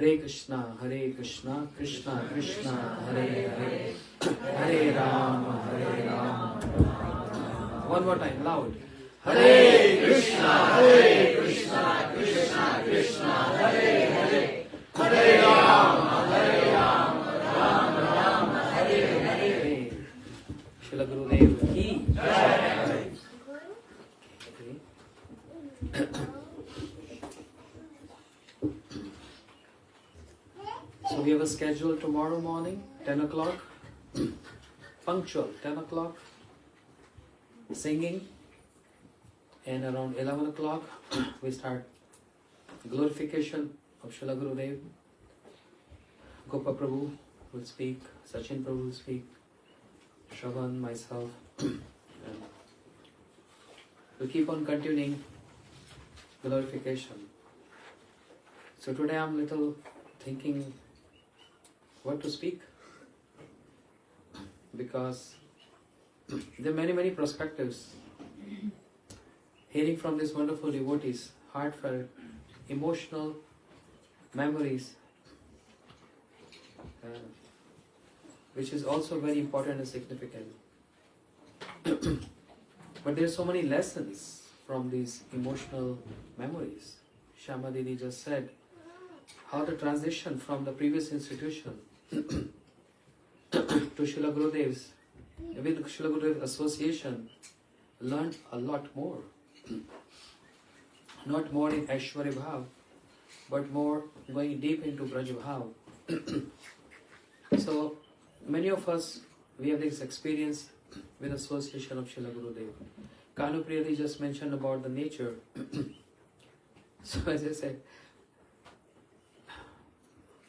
Hare Krishna, Krishna Krishna, Hare Hare, Hare Rama, Hare Rama, Rama Rama. One more time, loud. Hare Krishna, Krishna Krishna, Hare Hare, Hare Rama, Rama Rama, Hare Hare. Srila Gurudev ki Jai. So we have a schedule tomorrow morning, 10 o'clock, punctual, 10 o'clock, singing, and around 11 o'clock we start glorification of Srila Gurudev. Gopa Prabhu will speak, Sachin Prabhu will speak, Shravan, myself, and we'll keep on continuing glorification. So today I'm little thinking what to speak, because there are many perspectives. Hearing from these wonderful devotees, heartfelt, emotional memories, which is also very important and significant. But there are so many lessons from these emotional memories. Shama Didi just said how the transition from the previous institution to Srila Gurudev's, with Srila Gurudev association, learned a lot more. Not more in Aishwarya Bhav, but more going deep into Braj Bhav. So many of us, we have this experience with association of Srila Gurudev. Kanu Priyadi just mentioned about the nature. So as I said,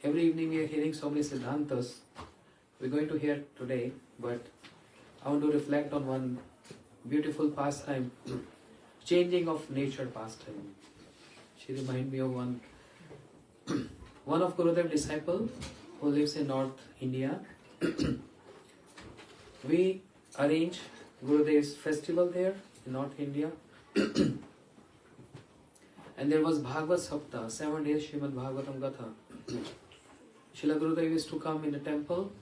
every evening we are hearing so many Siddhantas. We're going to hear today, but I want to reflect on one beautiful pastime, changing of nature pastime. She reminded me of one of Gurudev disciple who lives in North India. We arrange Gurudev's festival there in North India. And there was Bhagavad Sapta, 7 days Srimad Bhagavatam Gatha. Srila Gurudev used to come in the temple,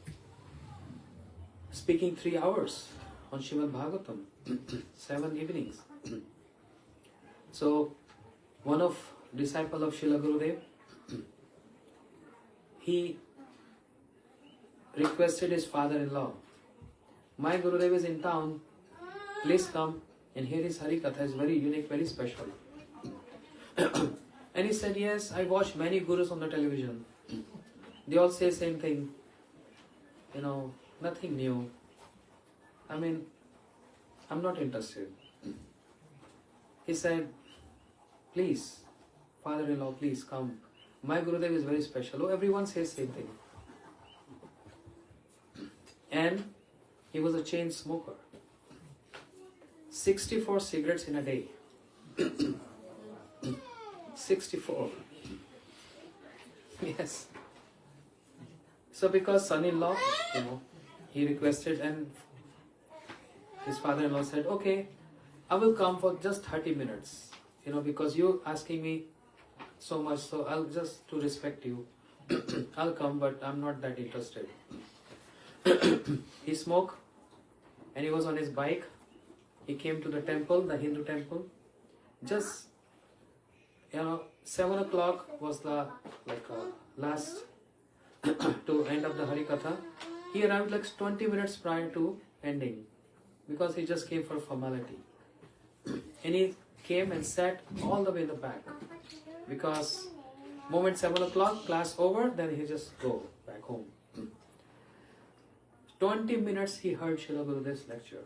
speaking 3 hours on Srimad Bhagavatam, 7 evenings. So, one of disciple of Srila Gurudev, he requested his father-in-law, my Gurudev is in town, please come and hear his Hari Katha, is very unique, very special. And he said, yes, I watch many gurus on the television. They all say same thing. Nothing new. I'm not interested. He said, please, father-in-law, please come. My Gurudev is very special. Oh, everyone says same thing. And he was a chain smoker. 64 cigarettes in a day. 64. Yes. So because son-in-law, he requested, and his father-in-law said, okay, I will come for just 30 minutes. Because you asking me so much, so I'll just to respect you. I'll come, but I'm not that interested. He smoked, and he was on his bike. He came to the temple, the Hindu temple. Just 7 o'clock was the last to end of the Hari Katha. He arrived 20 minutes prior to ending, because he just came for formality. And he came and sat all the way in the back, because moment 7 o'clock, class over, then he just go back home. 20 minutes he heard Srila Gurudev's lecture.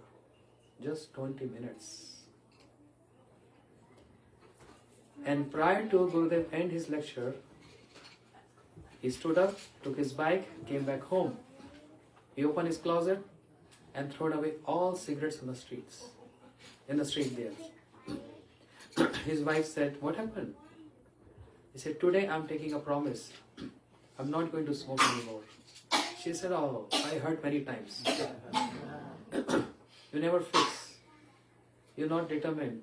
Just 20 minutes. And prior to Gurudev end his lecture, he stood up, took his bike, came back home. He opened his closet and threw away all cigarettes in the street there. His wife said, what happened? He said, today I'm taking a promise. I'm not going to smoke anymore. She said, oh, I heard many times. You never fix. You're not determined.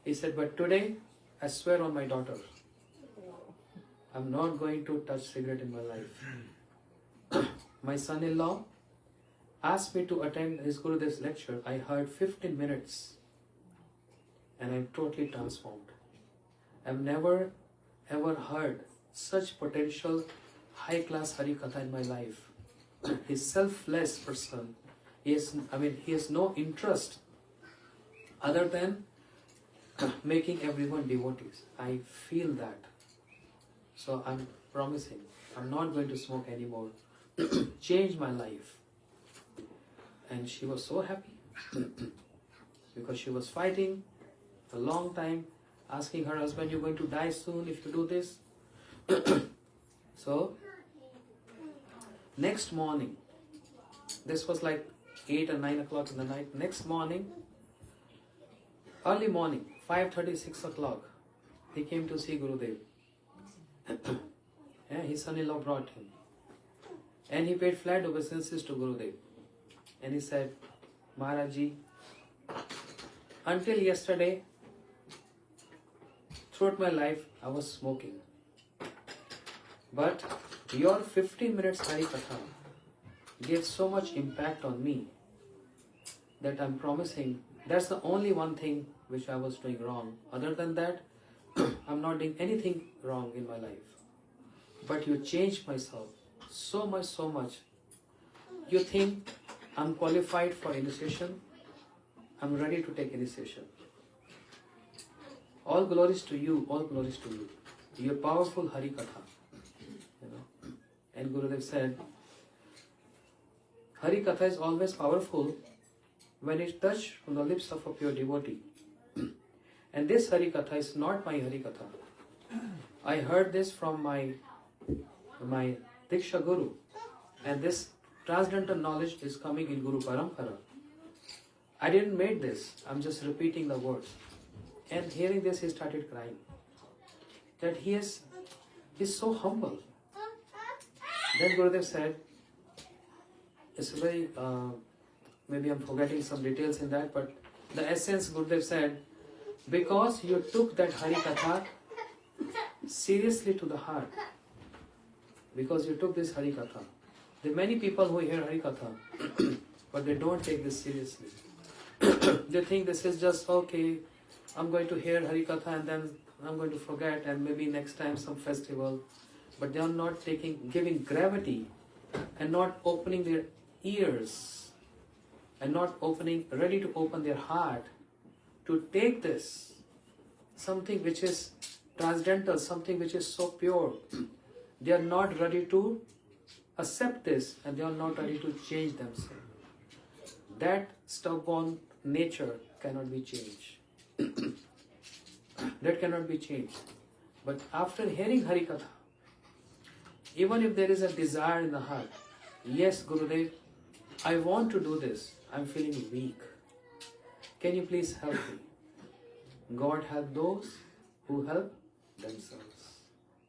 He said, but today I swear on my daughter. I'm not going to touch cigarette in my life. My son-in-law asked me to attend his Gurudev's lecture. I heard 15 minutes and I'm totally transformed. I've never ever heard such potential high-class Hari Katha in my life. He's selfless person. He has no interest other than making everyone devotees. I feel that. So I'm promising, I'm not going to smoke anymore. Change my life. And she was so happy because she was fighting a long time, asking her husband, you're going to die soon if you do this. So, next morning, this was like 8 or 9 o'clock in the night. Next morning, early morning, 5:30, 6 o'clock, he came to see Gurudev. Yeah, his son-in-law brought him. And he paid flat obeisances to Gurudev. And he said, Maharaji, until yesterday, throughout my life, I was smoking. But your 15 minutes Hari Katha gave so much impact on me that I'm promising that's the only one thing which I was doing wrong. Other than that, I'm not doing anything wrong in my life. But you changed myself so much. You think I'm qualified for initiation? I'm ready to take initiation. All glories to you, all glories to you. You're powerful Hari Katha. And Gurudev said, Hari Katha is always powerful when it touches from the lips of a pure devotee. And this Hari Katha is not my Hari Katha. I heard this from my Diksha Guru. And this transcendental knowledge is coming in Guru Parampara. I didn't make this. I'm just repeating the words. And hearing this, he started crying. That he's so humble. Then Gurudev said, it's very, maybe I'm forgetting some details in that, but the essence Gurudev said, because you took that Hari Katha seriously to the heart, because you took this Hari Katha. There are many people who hear Hari Katha, but they don't take this seriously. They think this is just, okay, I'm going to hear Hari Katha and then I'm going to forget and maybe next time some festival. But they are not giving gravity and not opening their ears and not ready to open their heart to take this, something which is transcendental, something which is so pure. They are not ready to accept this and they are not ready to change themselves. That stubborn nature cannot be changed. That cannot be changed. But after hearing Hari Katha, even if there is a desire in the heart, yes, Gurudev, I want to do this. I'm feeling weak. Can you please help me? God help those who help themselves.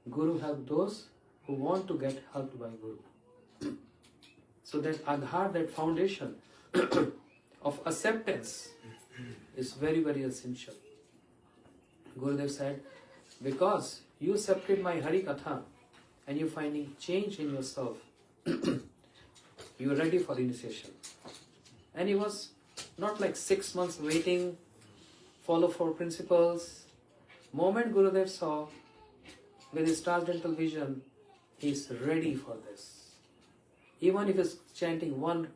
Guru help those who want to get helped by Guru. So that Adhar, that foundation of acceptance is very, very essential. Gurudev said, because you accepted my Hari Katha and you're finding change in yourself, you're ready for initiation. And he was not like 6 months waiting, follow 4 principles. Moment Gurudev saw with his transcendental vision, he's ready for this. Even if he's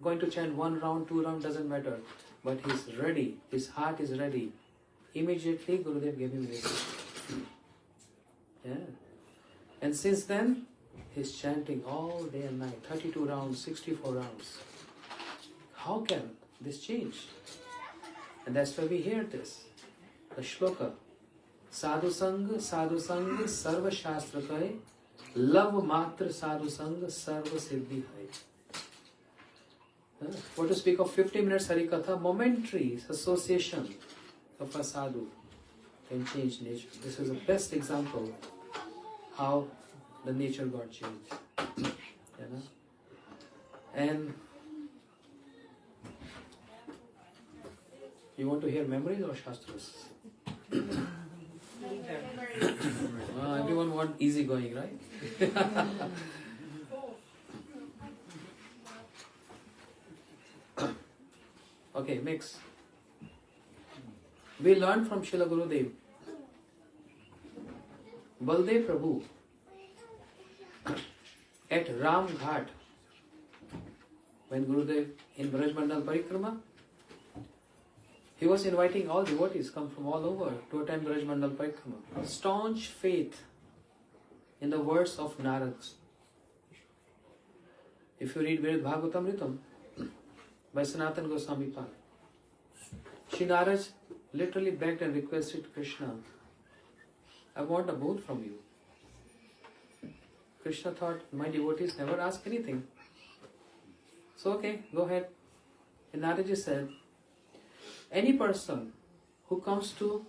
going to chant 1 round, 2 rounds, doesn't matter. But he's ready, his heart is ready. Immediately Gurudev gave him this. Yeah. And since then, he's chanting all day and night, 32 rounds, 64 rounds. How can this change? And that's why we hear this. The shloka. Sadhu Sang, Sarva Shastra Kai, Love Matra Sadhu Sang, Sarva Siddhi Hai. What to speak of 15 minutes Hari Katha, momentary association of a sadhu can change nature. This is the best example how the nature got changed. And you want to hear memories or shastras? Everyone want easy going, right? Okay, mix. We learned from Srila Gurudev. Baldev Prabhu at Ram Ghat, when Gurudev in Braj Mandal Parikrama, he was inviting all devotees come from all over to attend Braj Mandal Parikrama. Staunch faith in the words of Narad. If you read Virid Bhagavatamritam by Sanatana Goswami Pal, Shri Narad literally begged and requested Krishna, I want a boon from you. Krishna thought, my devotees never ask anything. So okay, go ahead. And Naraji said, any person who comes to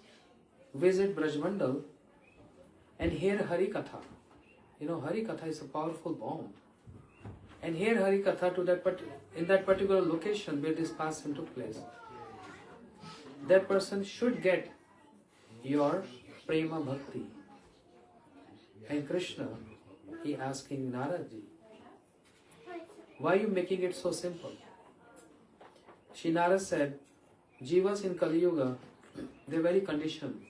visit Braj Mandal and hear Hari Katha, Hari Katha is a powerful bomb. And hear Hari Katha in that particular location where this passing took place, that person should get your prema bhakti. And Krishna, he asking Naradji, why are you making it so simple? Shri Narad said, Jivas in Kali Yuga, they're very conditioned.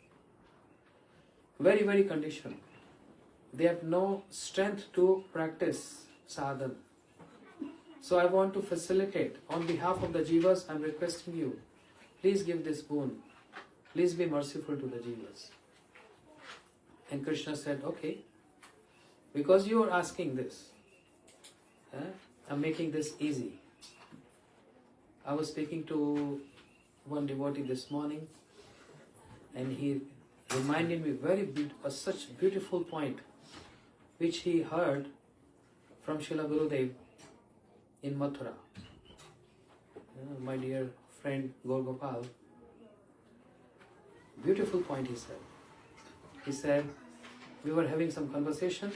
Very, very conditioned. They have no strength to practice sadhana. So I want to facilitate. On behalf of the Jivas, I'm requesting you, please give this boon. Please be merciful to the Jivas. And Krishna said, okay, because you are asking this, I'm making this easy. I was speaking to one devotee this morning, and he reminded me such beautiful point, which he heard from Srila Gurudev in Mathura. My dear friend Gaur Gopal, beautiful point he said. He said, we were having some conversation,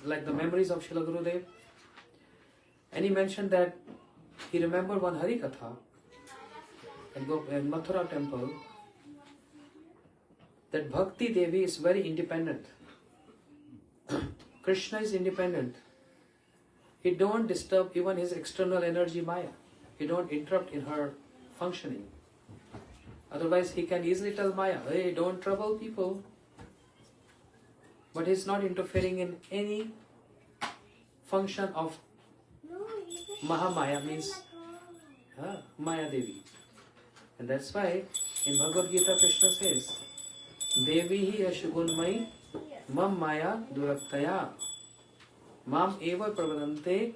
like the memories of Srila Gurudev, and he mentioned that he remembered one Hari Katha in Mathura temple, that Bhakti Devi is very independent. Krishna is independent. He don't disturb even his external energy Maya. He don't interrupt in her functioning. Otherwise he can easily tell Maya, hey, don't trouble people. But he's not interfering in any function of Mahamaya, means Maya Devi. And that's why in Bhagavad Gita Krishna says, Devi hi ashugunmai mam maya duraktaya mam eva pravadante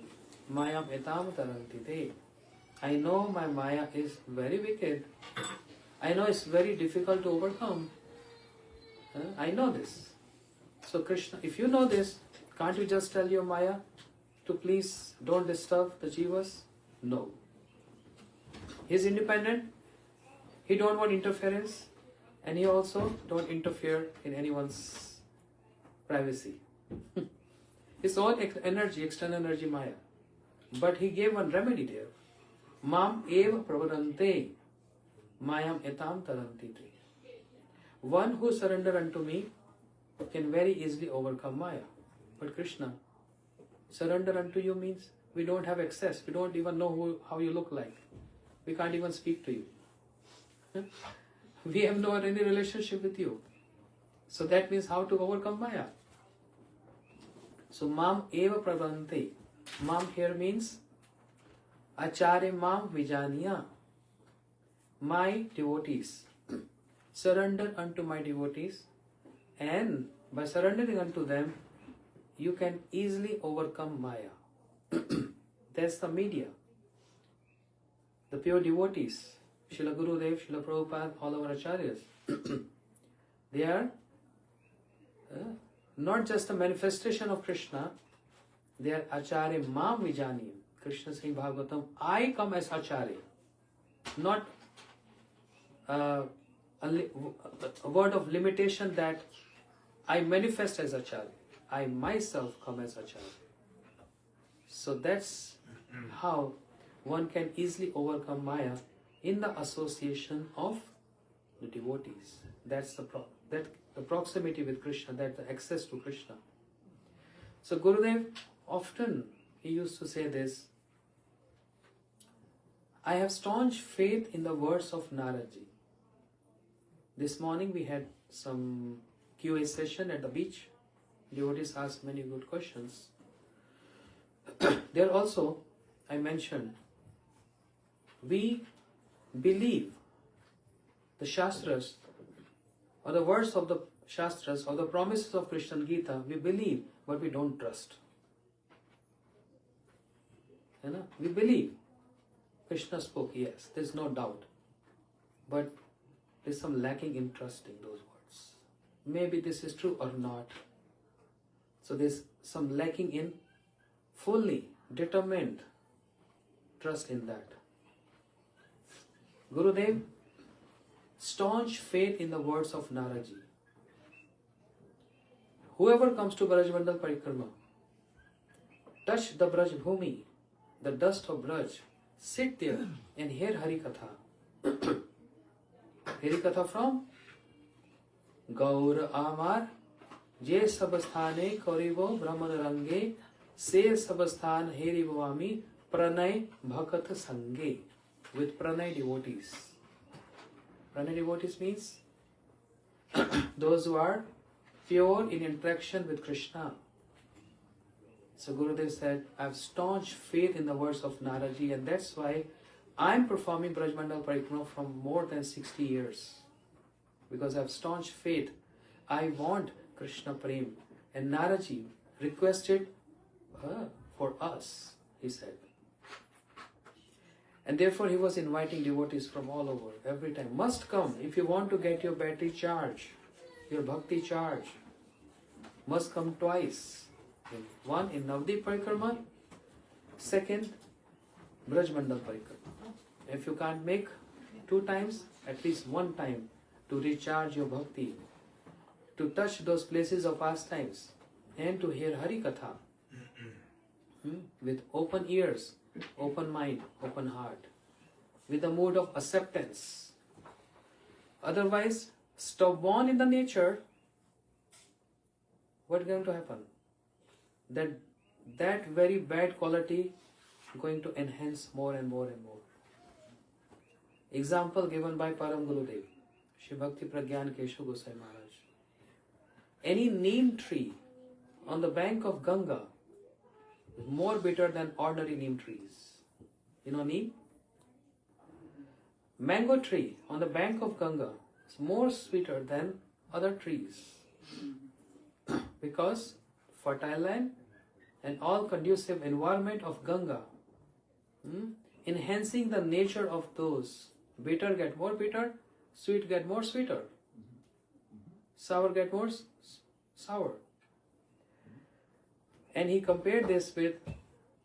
mayam etam tarantite. I know my Maya is very wicked. I know it's very difficult to overcome. I know this. So Krishna, if you know this, can't you just tell your Maya to please don't disturb the Jivas? No. He's independent. He don't want interference. And he also don't interfere in anyone's privacy. His own energy, external energy Maya. But he gave one remedy there. Mam eva pravadante mayam etam tarantite. One who surrender unto me can very easily overcome Maya. But Krishna, surrender unto you means we don't have access. We don't even know how you look like. We can't even speak to you. We have no any relationship with you. So that means how to overcome Maya. So mam eva pravante. Mam here means Acharya mam vijaniya. My devotees. Surrender unto my devotees, and by surrendering unto them, you can easily overcome Maya. That's the media. The pure devotees, Srila Gurudev, Srila Prabhupada, all our acharyas, they are not just a manifestation of Krishna, they are Acharya Mam Vijaniyam. Krishna saying Bhagavatam, I come as Acharya, not a word of limitation that I manifest as Acharya. I myself come as Acharya. So that's how one can easily overcome Maya in the association of the devotees. That's the problem. That the proximity with Krishna, that the access to Krishna. So Gurudev often, he used to say this, I have staunch faith in the words of Naradji. This morning we had some QA session at the beach. Devotees asked many good questions. There also, I mentioned, we believe the Shastras, or the words of the Shastras, or the promises of Krishna Gita, we believe, but we don't trust. You know, we believe Krishna spoke, yes, there's no doubt. But there's some lacking in trust in those words. Maybe this is true or not. So there's some lacking in fully determined trust in that. Gurudev, staunch faith in the words of Naradji. Whoever comes to Brajmandal Parikrama, touch the Braj Bhumi, the dust of Braj, sit there and hear Hari Katha. Hari Katha from Gaur Amar, Je Sabasthane Koribo Brahman Range, Se Sabasthan Heri Bhavami, Pranay Bhakat Sange, with Pranay devotees. Pranay devotees means those who are pure in interaction with Krishna. So Gurudev said, I have staunch faith in the words of Naradji, and that's why I'm performing Brajmandal Parikrama from more than 60 years. Because I have staunch faith. I want Krishna Prem. And Naradji requested for us, he said. And therefore he was inviting devotees from all over, every time. Must come if you want to get your battery charge, your bhakti charge. Must come twice. One in Navdeep Parikrama, second Brajmandal Parikrama. If you can't make 2 times, at least 1 time to recharge your bhakti, to touch those places of pastimes, and to hear Hari Katha with open ears, open mind, open heart, with a mood of acceptance. Otherwise, stubborn in the nature, what's going to happen? That very bad quality going to enhance more and more and more. Example given by Param Gurudev, Shri Bhakti Pragyan Keshav Gosai Maharaj. Any neem tree on the bank of Ganga is more bitter than ordinary neem trees. You know neem? Mango tree on the bank of Ganga is more sweeter than other trees. Because fertile land and all conducive environment of Ganga, enhancing the nature of those. Bitter get more bitter, sweet get more sweeter, sour get more sour. And he compared this with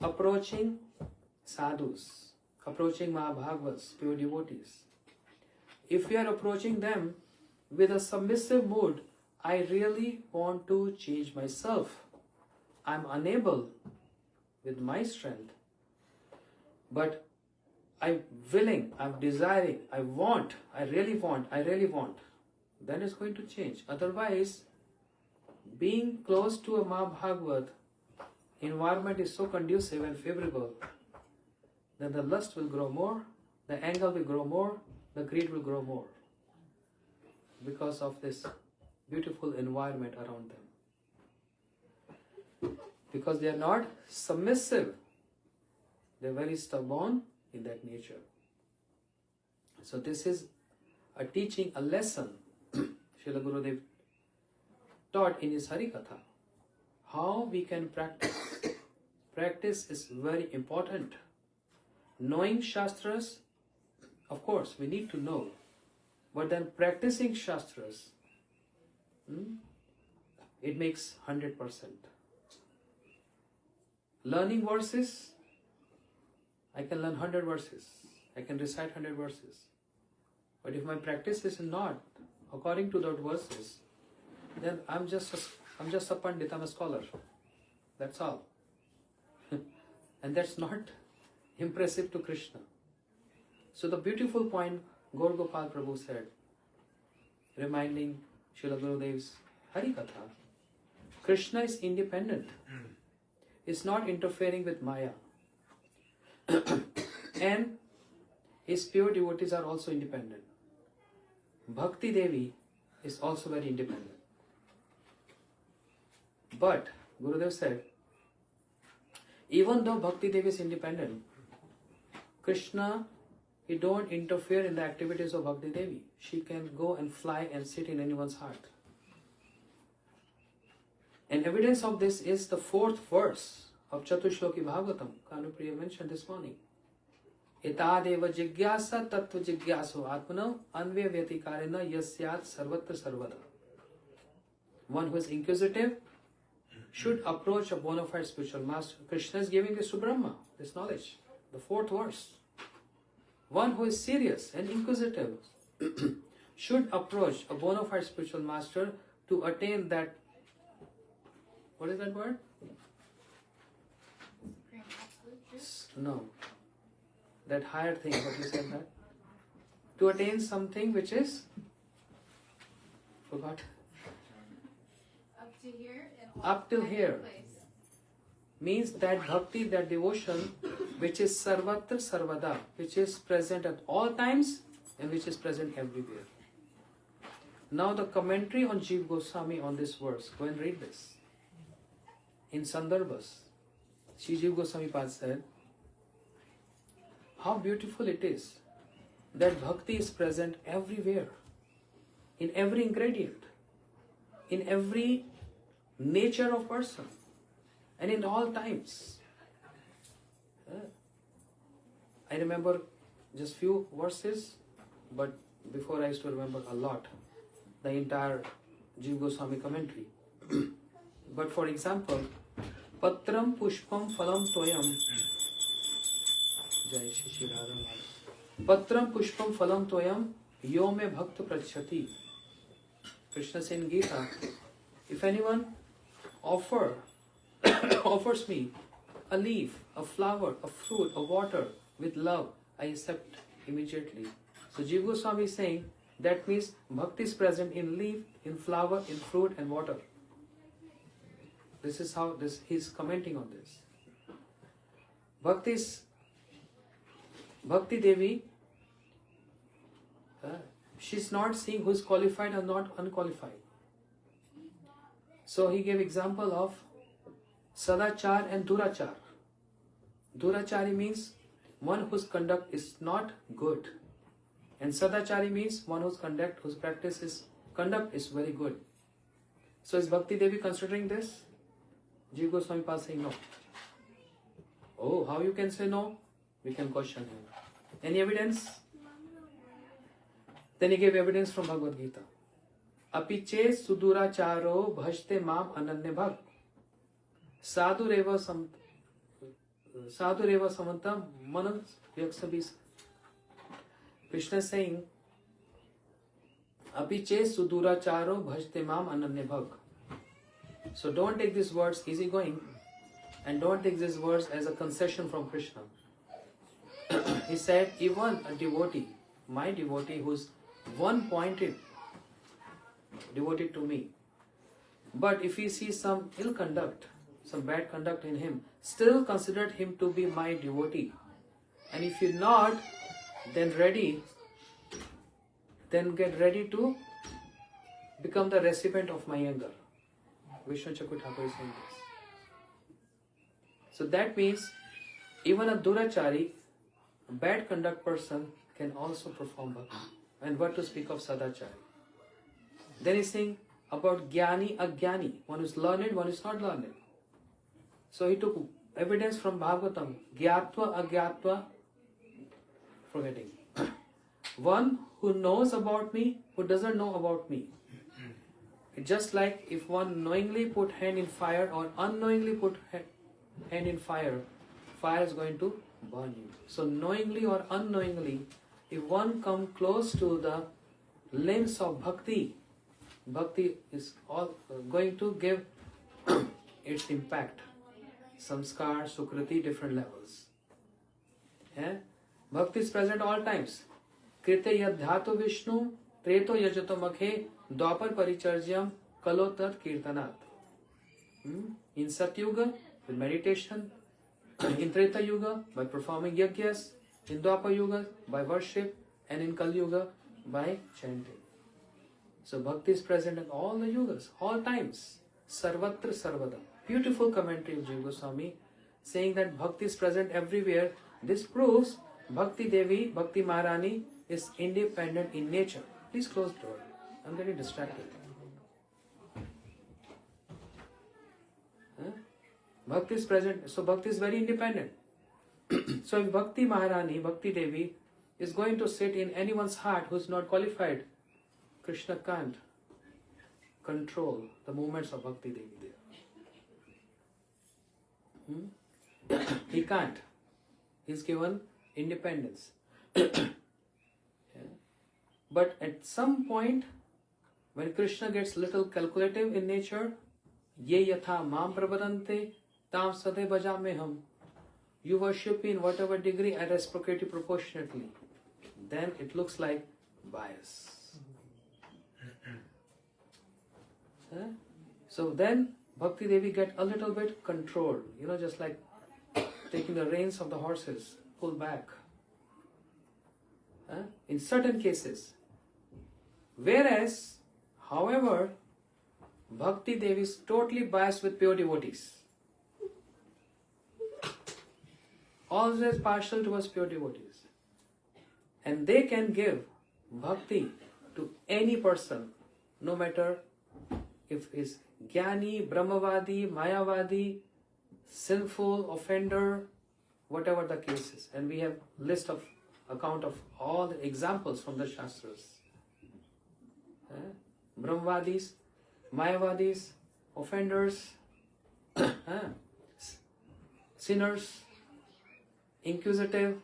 approaching sadhus, approaching Mahabhagavas, pure devotees. If we are approaching them with a submissive mood, I really want to change myself. I'm unable with my strength, but I'm willing, I'm desiring, I really want, then it's going to change. Otherwise, being close to a Mahabhagavat environment is so conducive and favorable that the lust will grow more, the anger will grow more, the greed will grow more because of this beautiful environment around them. Because they are not submissive, they are very stubborn in that nature. So this is a teaching, a lesson Srila Gurudev taught in his Hari Katha. How we can practice. Practice is very important. Knowing Shastras, of course, we need to know. But then practicing Shastras, it makes 100%. Learning verses, I can learn 100 verses. I can recite 100 verses. But if my practice is not according to those verses, then I'm just a pandit, I'm a scholar. That's all. And that's not impressive to Krishna. So the beautiful point Gaur Gopal Prabhu said, reminding Srila Gurudev's Hari Katha, Krishna is independent. Is not interfering with Maya. And his pure devotees are also independent. Bhakti Devi is also very independent. But Gurudev said, even though Bhakti Devi is independent, Krishna, he don't interfere in the activities of Bhakti Devi. She can go and fly and sit in anyone's heart. And evidence of this is the 4th verse of Chatushloki Bhagavatam, Kanupriya mentioned this morning. Itadeva jigyasa tattva jigyaso atmano anve vyatikarena yasyat sarvatra sarvada. One who is inquisitive should approach a bona fide spiritual master. Krishna is giving this to Brahma, this knowledge. The 4th verse. One who is serious and inquisitive should approach a bona fide spiritual master to attain that. What is that word? No. That higher thing, what you said that? To attain something which is? Forgot. Up to here and Up till here. place. Means that bhakti, that devotion, which is sarvatra sarvada, which is present at all times and which is present everywhere. Now the commentary on Jiva Goswami on this verse, go and read this. In Sandarbhas, Sri Jiva Goswami Pad said, how beautiful it is that bhakti is present everywhere, in every ingredient, in every nature of person, and in all times. I remember just few verses, but before I used to remember a lot, the entire Jiva Goswami commentary. But for example, Patram Pushpam Phalam Toyam. Jai Shri Radha Madhava. Patram Pushpam Phalam Toyam Yo Me Bhakta Prachati. Krishna says in Gita, if anyone offers me a leaf, a flower, a fruit, a water with love, I accept immediately. So Jiva Goswami is saying that means bhakti is present in leaf, in flower, in fruit and water. This is how he is commenting on this. Bhakti Devi, she's not seeing who is qualified or not unqualified. So he gave example of Sadachar and Durachar. Durachari means one whose conduct is not good. And Sadachari means one whose conduct is very good. So is Bhakti Devi considering this? Jiva Goswami Pad saying no. Oh, how you can say no? We can question him. Any evidence? Then he gave evidence from Bhagavad Gita. Apiche suduracharo bhajte mam ananya bhag. Sadhureva samantam manas yaksabis. Krishna is saying, Apiche suduracharo bhajte mam ananya bhag. So don't take these words easygoing and don't take these words as a concession from Krishna. He said, even a devotee, my devotee who's one-pointed, devoted to me, but if he sees some ill conduct, some bad conduct in him, still considered him to be my devotee. And if you're not, then get ready to become the recipient of my anger. Vishnu Chakur Thakur is saying this. So that means even a durachari, a bad conduct person, can also perform bhakti. And what to speak of sadachari? Then he's saying about jnani, agyani, one who is learned, one who is not learned. So he took evidence from Bhagavatam, gyatva, agyatva, forgetting. One who knows about me, who doesn't know about me. It's just like if one knowingly put hand in fire or unknowingly put hand in fire, fire is going to burn you. So knowingly or unknowingly, if one come close to the lens of bhakti, bhakti is all going to give its impact. Samskar, Sukriti, different levels. Yeah? Bhakti is present all times. Krite yadhyatu Vishnu Treto yajato makhe dwapar paricharyam kalotat kirtanat. In Satyuga, with meditation. In Treta Yuga, by performing yagyas. In Dwapar Yuga, by worship. And in Kali Yuga, by chanting. So bhakti is present in all the yugas, all times. Sarvatra Sarvada. Beautiful commentary of Jiva Goswami saying that bhakti is present everywhere. This proves Bhakti Devi, Bhakti Maharani is independent in nature. Please close the door. I'm getting distracted. Bhakti is present, so Bhakti is very independent. So if Bhakti Maharani, Bhakti Devi is going to sit in anyone's heart who is not qualified, Krishna can't control the movements of Bhakti Devi there. He can't. He's given independence. But at some point, when Krishna gets little calculative in nature, ye yatha mam prabhadante tam sade bhajameham. You worship in whatever degree I reciprocate you proportionately. Then it looks like bias. So then Bhakti Devi get a little bit controlled, just like taking the reins of the horses, pull back. In certain cases. Whereas, however, Bhakti Devi is totally biased with pure devotees. Always partial towards pure devotees. And they can give bhakti to any person, no matter if is Jnani, Brahmavadi, Mayavadi, sinful, offender, whatever the case is. And we have list of account of all the examples from the Shastras. Brahmavadis, Mayavadis, offenders, sinners, inquisitive,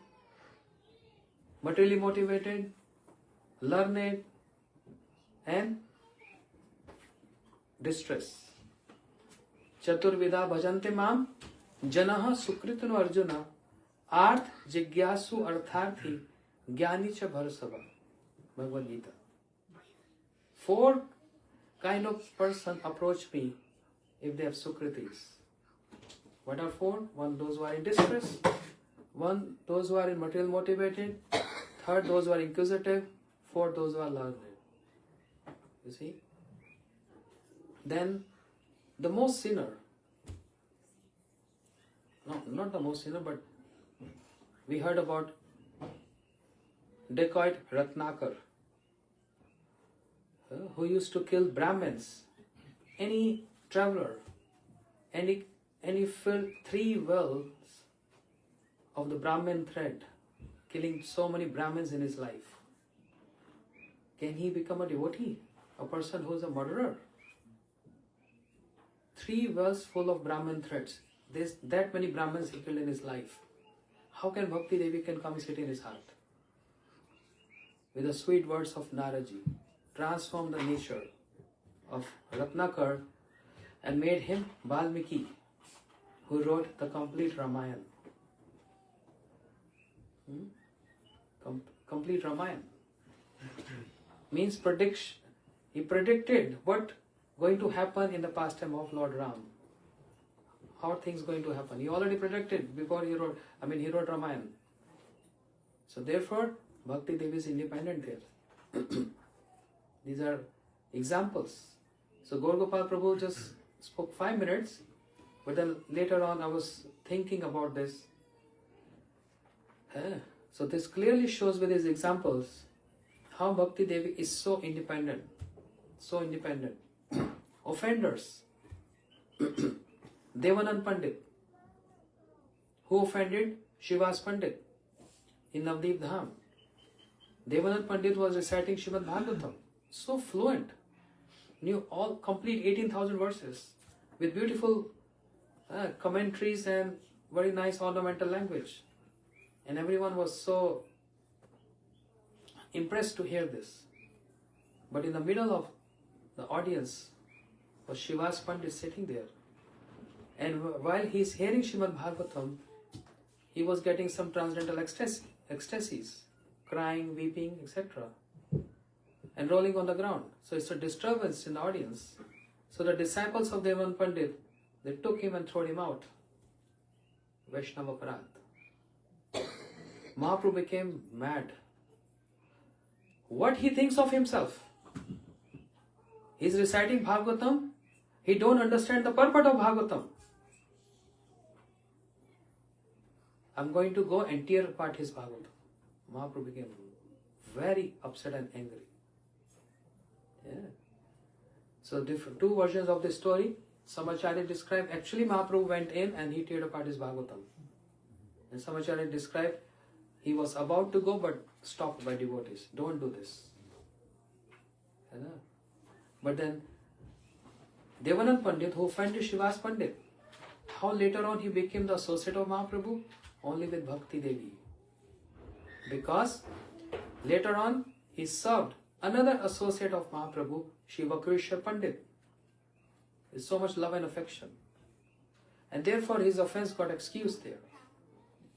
materially motivated, learned, and distress. Chaturvida bhajante mam janaha sukritano arjuna arth jigyasu artharthi jnani cha bharsava. Bhagavad Gita. 4 kind of person approach me if they have sukritis. What are 4? 1, those who are in distress. 1, those who are in material motivated. 3rd, those who are inquisitive. 4, those who are learned. You see? Then the most sinner, no, not the most sinner, but we heard about dacoit Ratnakar, who used to kill Brahmins. Any traveler, and he filled 3 wells of the Brahmin thread, killing so many Brahmins in his life. Can he become a devotee? A person who is a murderer? 3 wells full of Brahmin threads. There's that many Brahmins he killed in his life. How can Bhakti Devi can come and sit in his heart? With the sweet words of Naraji, transform the nature of Ratnakar and made him Valmiki, who wrote the complete Ramayana. Complete Ramayana. Means prediction. He predicted what going to happen in the pastime of Lord Ram. How are things going to happen? He already predicted before he wrote Ramayana. So therefore, Bhakti Devi is independent there. These are examples. So Gaur Gopal Prabhu just spoke 5 minutes, but then later on I was thinking about this. So this clearly shows with his examples how Bhakti Devi is so independent. So independent. Offenders. Devanand Pandit. Who offended? Shivas Pandit in Navdeep Dham. Devanand Pandit was reciting Srimad Bhagavatam. So fluent. Knew all complete 18,000 verses with beautiful commentaries and very nice ornamental language. And everyone was so impressed to hear this. But in the middle of the audience was Shivas Pandit sitting there. And while he's hearing Srimad Bhagavatam, he was getting some transcendental ecstasies, crying, weeping, etc. and rolling on the ground. So it's a disturbance in the audience. So the disciples of Devan Pandit, they took him and threw him out. Vaishnava Aparadh. Mahaprabhu became mad. What he thinks of himself? He's reciting Bhagavatam. He don't understand the purport of Bhagavatam. I'm going to go and tear apart his Bhagavatam. Mahaprabhu became very upset and angry. Yeah. So two versions of the story. Samacharya described, actually Mahaprabhu went in and he teared apart his Bhagavatam. And Samacharya described, he was about to go but stopped by devotees. Don't do this. Yeah. But then Devanand Pandit, who offended Shivas Pandit, how later on he became the associate of Mahaprabhu? Only with Bhakti Devi. Because later on he served another associate of Mahaprabhu, Shivakrishna Pandit, with so much love and affection. And therefore his offense got excused there.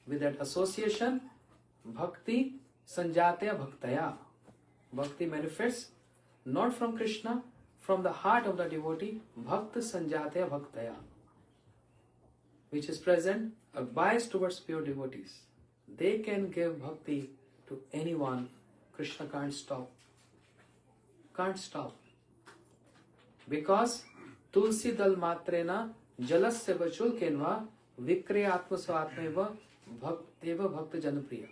With that association, Bhakti Sanjatya Bhaktaya. Bhakti manifests not from Krishna, from the heart of the devotee, Bhakta Sanjatya Bhaktaya, which is present, a bias towards pure devotees. They can give bhakti to anyone. Krishna can't stop. Can't stop. Because Tulsi dal matrena jalasya bachul kenva vikriya atma svatmeva bhakteva bhakta janapriya.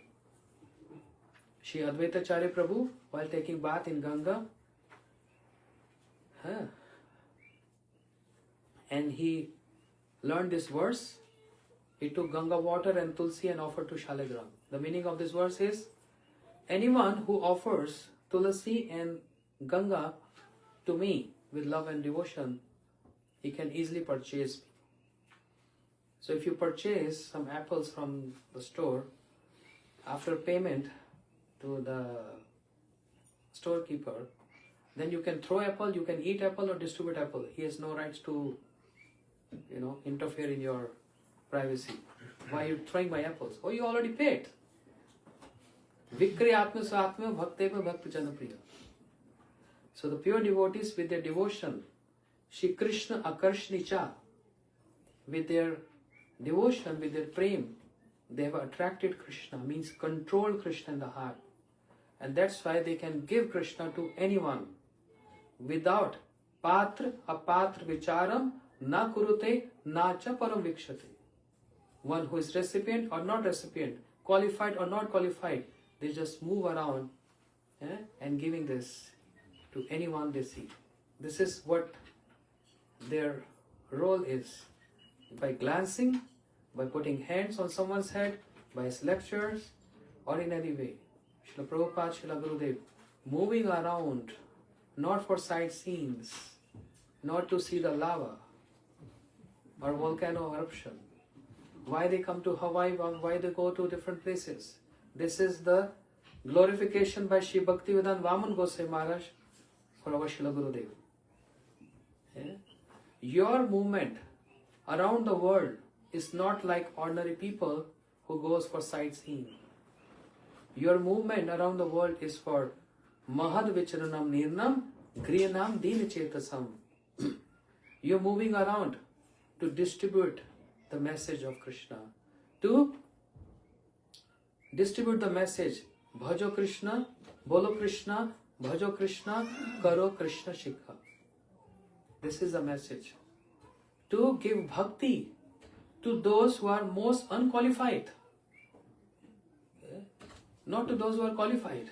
Shri Advaitacharya Prabhu, while taking bath in Ganga, and he learned this verse. He took Ganga water and Tulsi and offered to Shaligram. The meaning of this verse is, anyone who offers Tulsi and Ganga to me with love and devotion, he can easily purchase me. So if you purchase some apples from the store, after payment to the storekeeper, then you can throw apple, you can eat apple or distribute apple. He has no rights to, interfere in your privacy. Why are you throwing my apples? Oh, you already paid. Vikriya atma satma bhakteva bhakta janapriya. So the pure devotees with their devotion, Shri Krishna akarshnicha, with their devotion, with their prem, they have attracted Krishna, means controlled Krishna in the heart. And that's why they can give Krishna to anyone without patra apatra vicharam na kurute na cha param vikshate. One who is recipient or not recipient, qualified or not qualified, they just move around and giving this to anyone they see. This is what their role is. By glancing, by putting hands on someone's head, by his lectures, or in any way. Srila Prabhupada, Srila Gurudev, moving around, not for sightseeings, not to see the lava or volcano eruption. Why they come to Hawaii, why they go to different places. This is the glorification by Shri Bhaktivedanta Vaman Goswami Maharaj for our Srila Gurudev. Yeah? Your movement around the world is not like ordinary people who goes for sightseeing. Your movement around the world is for Mahad Vicharanam Nirnam Griyanam Dina Chetasam. You're moving around to distribute the message of Krishna. To distribute the message, Bhajo Krishna, Bolo Krishna, Bhajo Krishna, Karo Krishna Shikha. This is the message. To give bhakti to those who are most unqualified. Not to those who are qualified.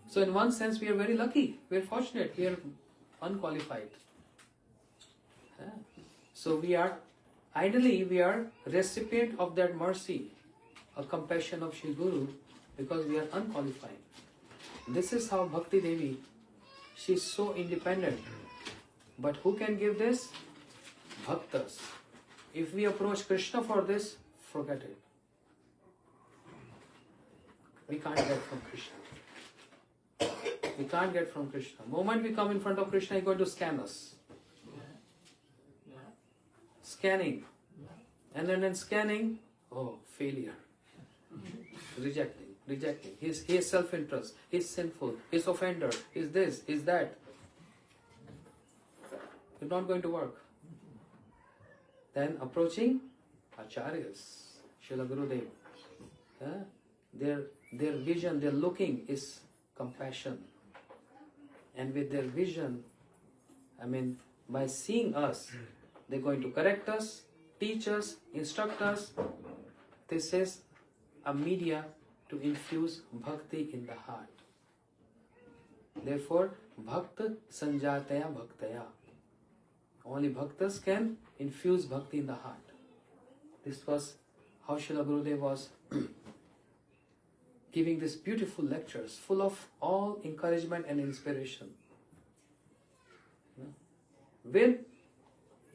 So in one sense we are very lucky, we are fortunate, we are unqualified. So we are, ideally we are recipient of that mercy, a compassion of Shri Guru, because we are unqualified. This is how Bhakti Devi, she is so independent. But who can give this? Bhaktas. If we approach Krishna for this, forget it. We can't get from Krishna. We can't get from Krishna. The moment we come in front of Krishna, he's going to scan us. Scanning. And then in scanning, failure. Rejecting. rejecting. He is self-interest. He's sinful. He's offender. He's this. He's that. It's not going to work. Then approaching Acharyas, Srila Gurudev. Their vision, their looking is compassion. And with their vision, by seeing us, they're going to correct us, teach us, instruct us. This is a media to infuse bhakti in the heart. Therefore, bhakta sanjataya bhaktaya. Only bhaktas can infuse bhakti in the heart. This was how Srila Gurudev was giving these beautiful lectures full of all encouragement and inspiration. With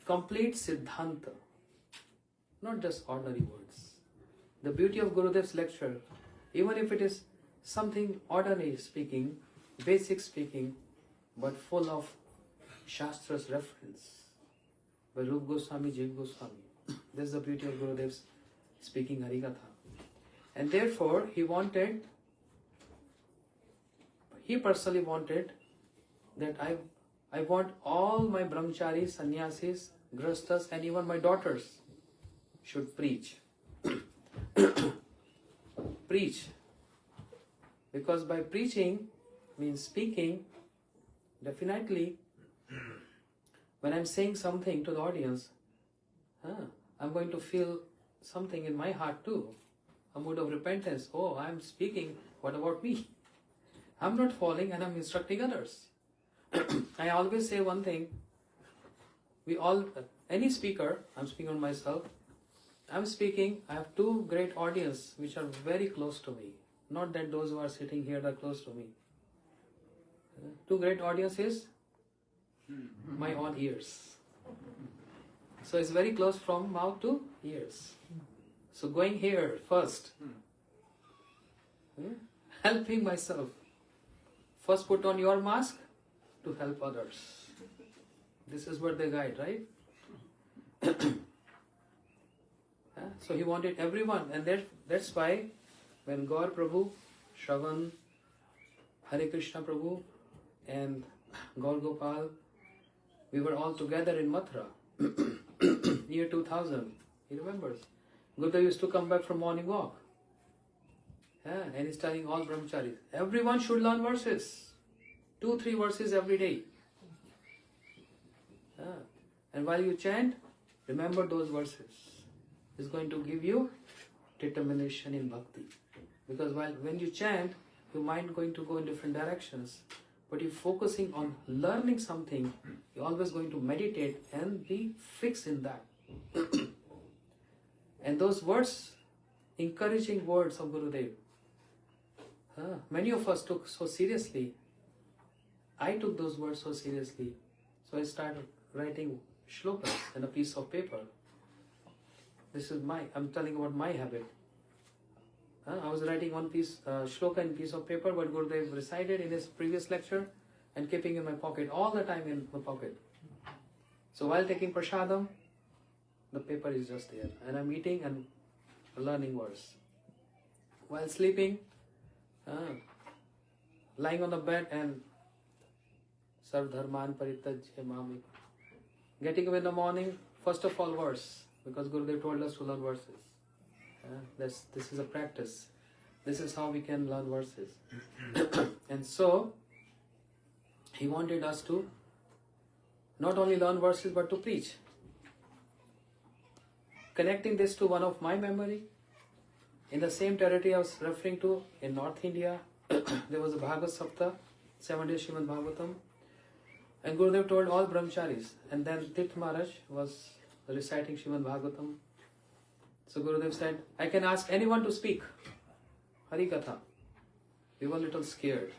complete siddhanta, not just ordinary words. The beauty of Gurudev's lecture, even if it is something ordinary speaking, basic speaking, but full of Shastra's reference by Rup Goswami, Jiv Goswami. This is the beauty of Gurudev's speaking Harikatha. And therefore, he personally wanted that I want all my brahmacharis, sannyasis, grasthas, and even my daughters should preach. Preach. Because by preaching means speaking, definitely when I'm saying something to the audience, I'm going to feel something in my heart too. A mood of repentance. Oh, I'm speaking. What about me? I'm not falling and I'm instructing others. I always say one thing. Any speaker, I'm speaking on myself, I'm speaking, I have two great audience which are very close to me. Not that those who are sitting here are close to me. Two great audiences, my own ears. So it's very close from mouth to ears. So going here first, helping myself. First put on your mask to help others. This is what they guide, right? So he wanted everyone, and that's why when Gaur Prabhu, Shravan, Hare Krishna Prabhu, and Gaur Gopal, we were all together in Mathura, year 2000. He remembers. Gurudev used to come back from morning walk. And he's telling all brahmacharis, everyone should learn verses. 2-3 verses every day. And while you chant, remember those verses. It's going to give you determination in bhakti. Because when you chant, your mind going to go in different directions. But you're focusing on learning something, you're always going to meditate and be fixed in that. And those words, encouraging words of Gurudev, many of us took so seriously. I took those words so seriously. So I started writing shlokas on a piece of paper. This is I'm telling about my habit. I was writing one piece, shloka in piece of paper, what Gurudev recited in his previous lecture, and keeping in my pocket, all the time in my pocket. So while taking prasadam, the paper is just there, and I'm eating and learning words. While sleeping, lying on the bed and Sarv Dharman Paritajya Mami. Getting up in the morning, first of all verse, because Gurudev told us to learn verses. This is a practice. This is how we can learn verses. And so, he wanted us to not only learn verses but to preach. Connecting this to one of my memory, in the same territory I was referring to, in North India, there was a Bhagavad Sapta, 7 days Srimad Bhagavatam, and Gurudev told all brahmacharis, and then Tirth Maharaj was reciting Srimad Bhagavatam. So Gurudev said, I can ask anyone to speak Harikatha. We were a little scared,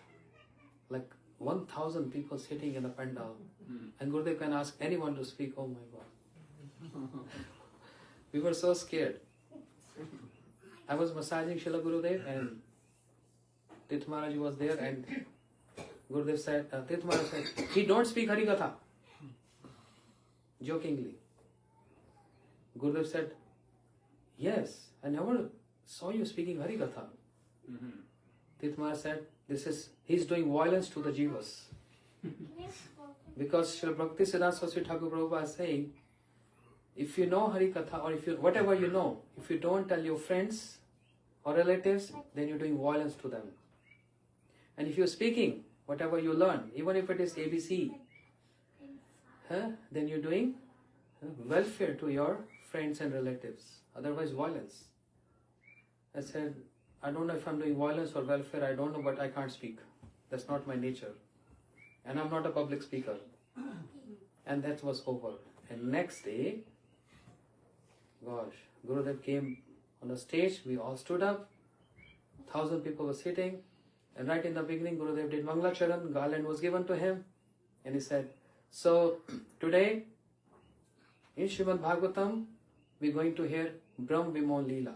like 1,000 people sitting in the pandal, and Gurudev can ask anyone to speak. Oh my God. We were so scared. I was massaging Srila Gurudev, and Tirth Maharaj was there, and Gurudev said, Tirth Maharaj said, he don't speak Harikatha. Jokingly. Gurudev said, yes, I never saw you speaking Harikatha. Tirth Maharaj said, he's doing violence to the jivas. Because Srila Bhakti Siddhanta Saraswati Thakur Prabhupada is saying, if you know Hari Katha, or whatever you know, if you don't tell your friends or relatives, then you're doing violence to them. And if you're speaking whatever you learn, even if it is ABC, then you're doing welfare to your friends and relatives. Otherwise, violence. I said, I don't know if I'm doing violence or welfare, I don't know, but I can't speak. That's not my nature. And I'm not a public speaker. And that was over. And next day, gosh, Gurudev came on the stage, we all stood up, 1,000 people were sitting, and right in the beginning, Gurudev did Mangalacharan, garland was given to him, and he said, so today, in Srimad Bhagavatam, we're going to hear Brahm Vimol Leela.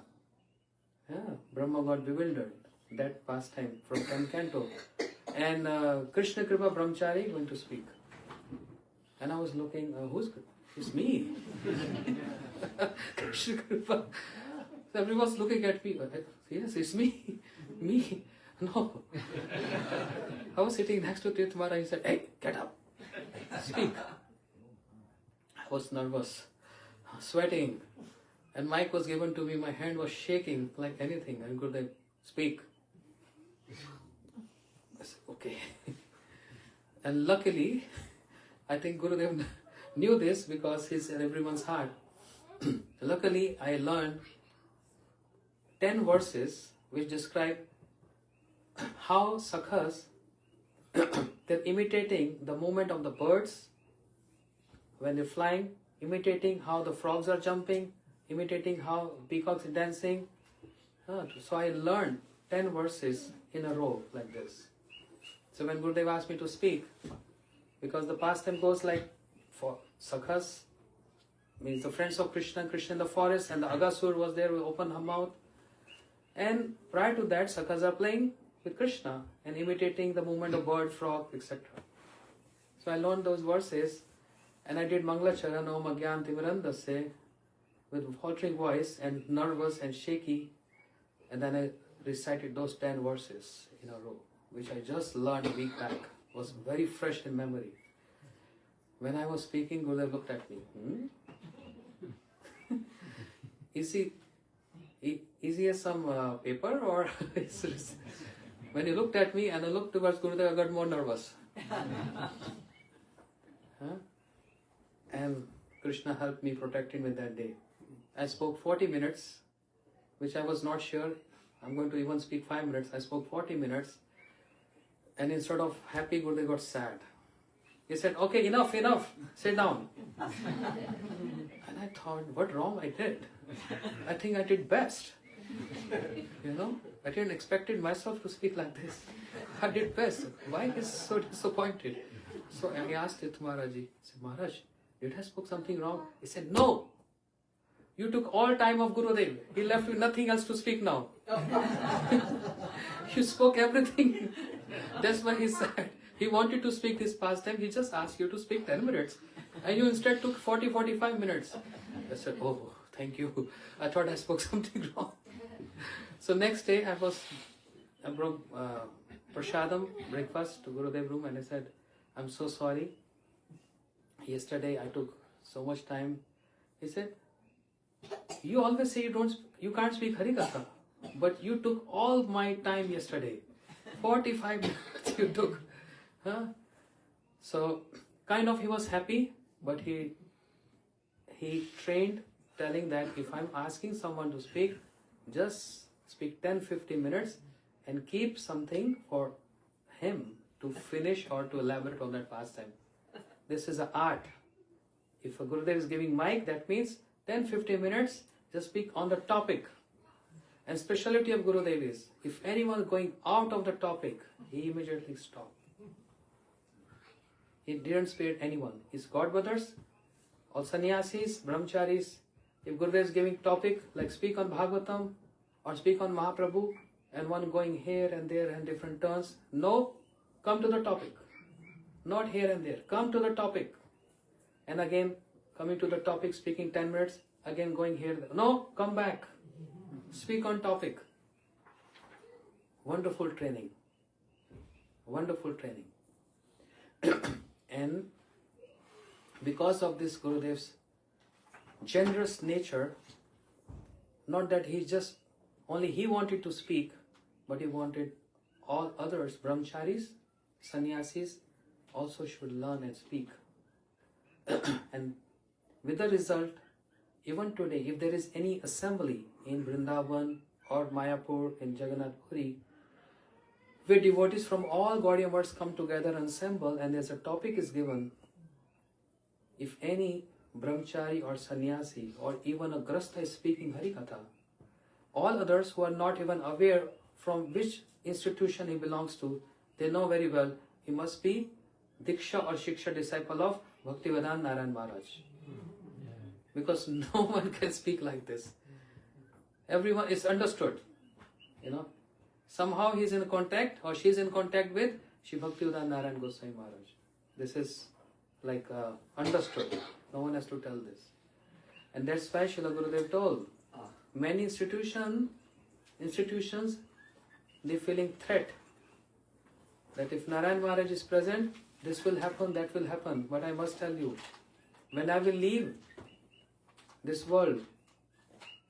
Brahma got bewildered, that pastime from 10th canto. And Krishna Kripa Brahmachari going to speak. And I was looking, who's good? It's me. Krishna Kripa. So everyone was looking at me. Yes, it's me. Me. No. I was sitting next to Tirth Maharaj. He said, hey, get up. Speak. I was nervous, sweating. And mic was given to me. My hand was shaking like anything. And Gurudev, speak. I said, okay. And luckily, I think Gurudev knew this because he's in everyone's heart. Luckily, I learned 10 verses which describe how sakhas, they're imitating the movement of the birds when they're flying, imitating how the frogs are jumping, imitating how peacocks are dancing. So I learned 10 verses in a row like this. So when Gurudev asked me to speak, because the pastime goes like for sakhas, means the friends of Krishna, Krishna in the forest, and the Agasur was there with open mouth. And prior to that, sakhas are playing with Krishna and imitating the movement of bird, frog, etc. So I learned those verses and I did Mangalacharan Om Agyan Timirandase with faltering voice and nervous and shaky, and then I recited those 10 verses in a row, which I just learned a week back. It was very fresh in memory. When I was speaking, Gurudev looked at me. Is he has some paper or when he looked at me and I looked towards Gurudev, I got more nervous. And Krishna helped me, protected me that day. I spoke 40 minutes, which I was not sure. I'm going to even speak 5 minutes. I spoke 40 minutes. And instead of happy, Gurudev got sad. He said, okay, enough, sit down. And I thought, what wrong I did? I think I did best. I didn't expect myself to speak like this. I did best. Why is so disappointed? So I asked Tirth Maharaj, I said, Maharaj, did I spoke something wrong? He said, no. You took all time of Gurudev. He left with nothing else to speak now. You spoke everything. That's why he said, he wanted to speak this pastime. He just asked you to speak 10 minutes. And you instead took 40-45 minutes. I said, oh, thank you. I thought I spoke something wrong. So next day I brought prasadam, breakfast to Gurudev room, and I said, I'm so sorry. Yesterday I took so much time. He said, you always say you can't speak Harikatha, but you took all my time yesterday. 45 minutes you took. So kind of he was happy, but he trained telling that if I'm asking someone to speak, just speak 10-15 minutes and keep something for him to finish or to elaborate on that pastime. This is an art. If a Gurudev is giving mic, that means 10-15 minutes, just speak on the topic. And speciality of Gurudev is, if anyone is going out of the topic, he immediately stops. He didn't spare anyone. His godbrothers, all sannyasis, brahmacharis, if Gurudev is giving topic, like speak on Bhagavatam or speak on Mahaprabhu, and one going here and there and different turns, no, come to the topic. Not here and there, come to the topic. And again, coming to the topic, speaking 10 minutes, again going here, no, come back. Speak on topic. Wonderful training. Wonderful training. And because of this Gurudev's generous nature, not that only he wanted to speak, but he wanted all others, brahmacharis, sannyasis, also should learn and speak. And with the result, even today, if there is any assembly in Vrindavan or Mayapur, in Jagannath Puri, where devotees from all Gaudiya Maths come together and assemble, and there's a topic is given, if any brahmachari or sannyasi or even a grastha is speaking Harikatha, all others who are not even aware from which institution he belongs to, they know very well he must be Diksha or Shiksha disciple of Bhaktivedanta Narayan Maharaj. Because no one can speak like this. Everyone is understood. Somehow he is in contact or she is in contact with Shri Bhaktivedanta Narayan Goswami Maharaj. This is like understood. No one has to tell this. And that's why Srila Gurudev told, many institutions, they feeling threat that if Narayan Maharaj is present, this will happen, that will happen. But I must tell you, when I will leave this world,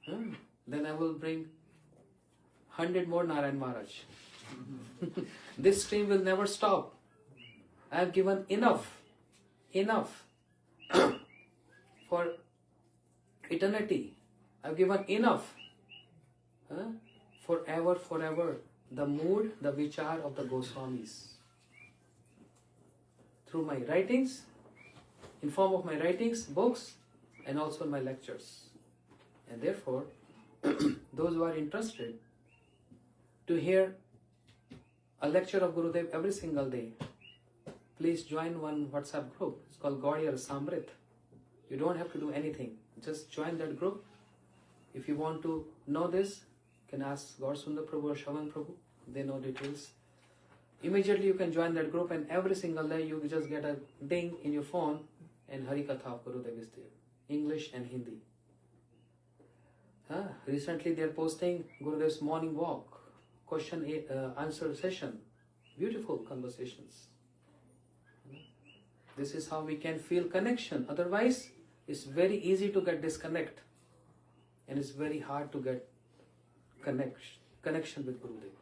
then I will bring 100 more Narayan Maharaj. This stream will never stop. I have given enough for eternity. I have given enough forever. The mood, the vichar of the Goswamis. Through my writings, in form of my writings, books, and also my lectures. And therefore, those who are interested to hear a lecture of Gurudev every single day, please join one WhatsApp group. It's called Gaudiya Samrit. You don't have to do anything. Just join that group. If you want to know this, you can ask Gaur Sundar Prabhu or Shavan Prabhu. They know details. Immediately you can join that group, and every single day you just get a ding in your phone and Harikatha of Gurudev is there. English and Hindi. Recently they are posting Gurudev's morning walk, question-answer session. Beautiful conversations. This is how we can feel connection. Otherwise, it's very easy to get disconnect. And it's very hard to get connection with Gurudev.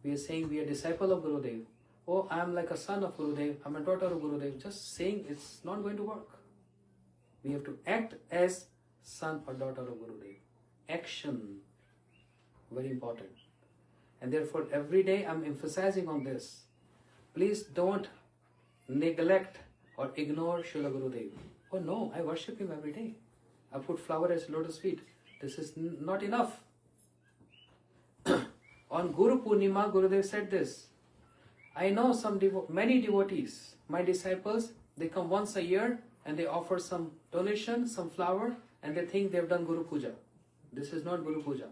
We are saying we are disciple of Gurudev. Oh, I am like a son of Gurudev. I am a daughter of Gurudev. Just saying it's not going to work. We have to act as son or daughter of Gurudev. Action. Very important. And therefore every day I am emphasizing on this. Please don't neglect or ignore Srila Gurudev. Oh no, I worship him every day. I put flower as lotus feet. This is not enough. On Guru Purnima, Gurudev said this. I know many devotees, my disciples, they come once a year and they offer some donation, some flower, and they think they have done Guru Puja. This is not Guru Puja.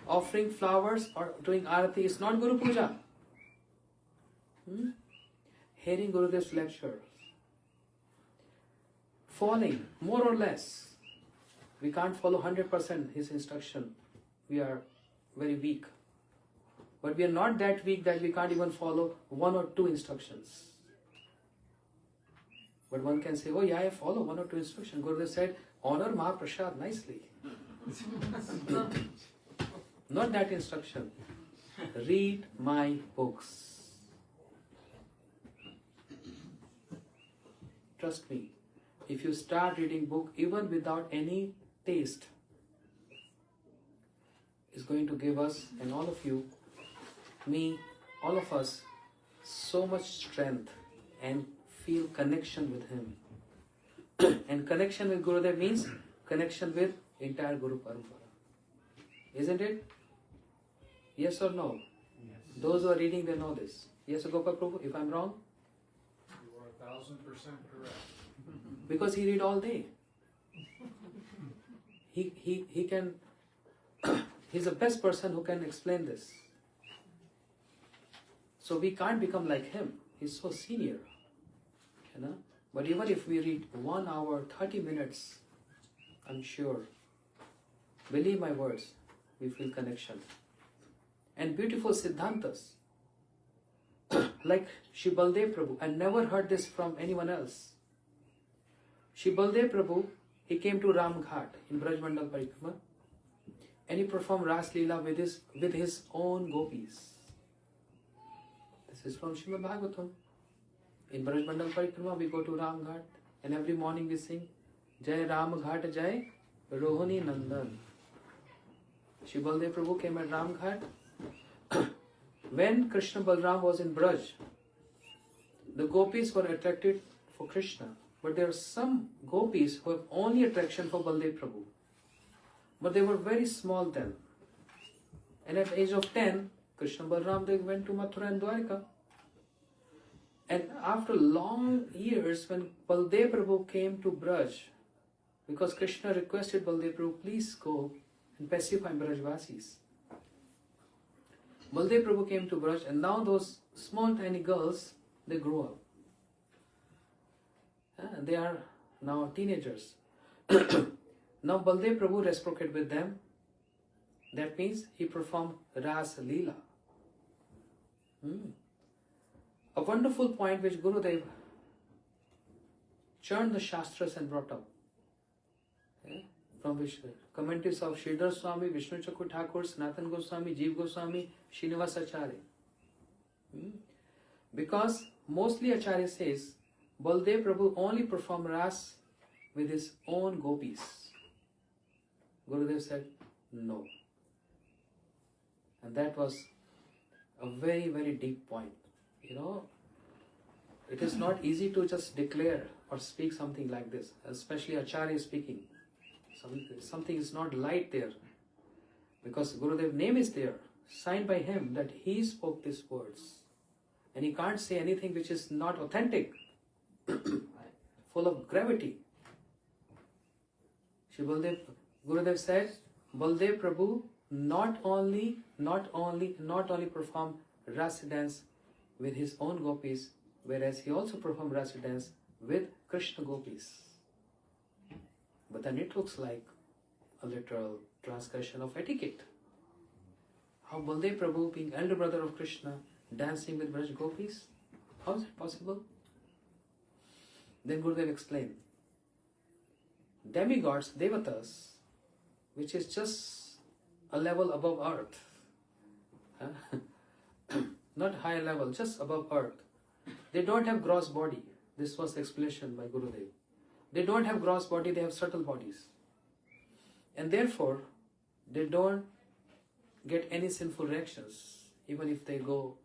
Offering flowers or doing arati is not Guru Puja. Hearing Gurudev's lectures. Following, more or less. We can't follow 100% his instruction. We are very weak. But we are not that weak that we can't even follow 1 or 2 instructions. But one can say, oh yeah, I follow 1 or 2 instructions. Gurudev said, honor Mahaprasad nicely. Not that instruction. Read my books. Trust me. If you start reading book even without any taste, it's going to give us and all of you, me, all of us, so much strength and feel connection with him. And connection with Gurudev means connection with entire Guru Parampara. Isn't it? Yes or no? Yes. Those who are reading, they know this. Yes, Gopal Prabhu, if I'm wrong? You are 1000% correct. Because he read all day. He can, he's the best person who can explain this. So we can't become like him. He's so senior. But even if we read 1 hour, 30 minutes, I'm sure, believe my words, we feel connection. And beautiful Siddhantas. Like Shri Baldev Prabhu. I never heard this from anyone else. Shri Baldev Prabhu, he came to Ram Ghat in Braj Mandal Parikrama and he performed Ras Leela with his own gopis. This is from Srimad Bhagavatam. In Braj Mandal Parikrama we go to Ram Ghat and every morning we sing Jai Ram Ghat Jai Rohini Nandan. Shri Baldev Prabhu came at Ram Ghat. When Krishna Balram was in Braj, the gopis were attracted for Krishna. But there are some gopis who have only attraction for Baldev Prabhu. But they were very small then. And at the age of 10, Krishna Balram, they went to Mathura and Dwarka. And after long years, when Baldev Prabhu came to Braj, because Krishna requested Baldev Prabhu, please go and pacify Brajvasis. Baldev Prabhu came to Braj, and now those small tiny girls, they grew up. They are now teenagers. Now Baldev Prabhu reciprocated with them. That means he performed Ras Leela. A wonderful point which Gurudev churned the Shastras and brought up. From which commentaries of Sridhar Swami, Vishnu Chakur Thakur, Sanatana Goswami, Jeev Goswami, Srinivas Acharya. Because mostly Acharya says, Baldev Prabhu only performed Ras with his own gopis. Gurudev said, no. And that was a very, very deep point. You know, it is not easy to just declare or speak something like this, especially Acharya speaking. Something is not light there. Because Gurudev's name is there, signed by him that he spoke these words. And he can't say anything which is not authentic. Full of gravity. Shri Baldev, Gurudev said, Baldev Prabhu not only performed Rasa dance with his own gopis, whereas he also performed Rasa dance with Krishna gopis. But then it looks like a literal transgression of etiquette. How Baldev Prabhu, being elder brother of Krishna, dancing with Braj gopis? How is it possible? Then Gurudev explained, demigods, devatas, which is just a level above earth, not higher level, just above earth, they don't have gross body. This was the explanation by Gurudev. They don't have gross body, they have subtle bodies. And therefore, they don't get any sinful reactions, even if they go,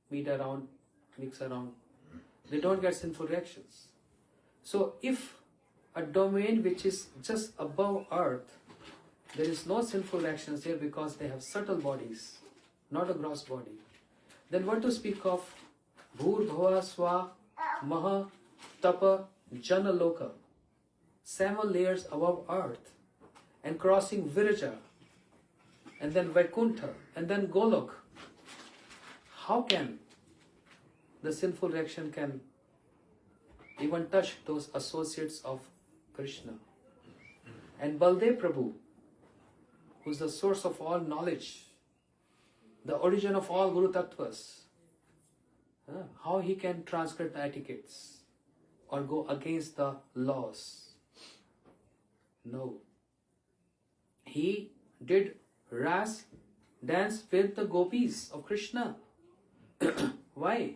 meet around, mix around. They don't get sinful reactions. So if a domain which is just above earth, there is no sinful reactions there because they have subtle bodies, not a gross body, then what to speak of Bhur Bhava Swa Maha Tapa Jana Loka, 7 layers above earth, and crossing Viraja, and then Vaikuntha, and then Golok. How can the sinful reaction can even touch those associates of Krishna? And Baldev Prabhu, who is the source of all knowledge, the origin of all Guru Tattvas, how he can transgress the etiquettes or go against the laws? No. He did Ras dance with the gopis of Krishna. Why?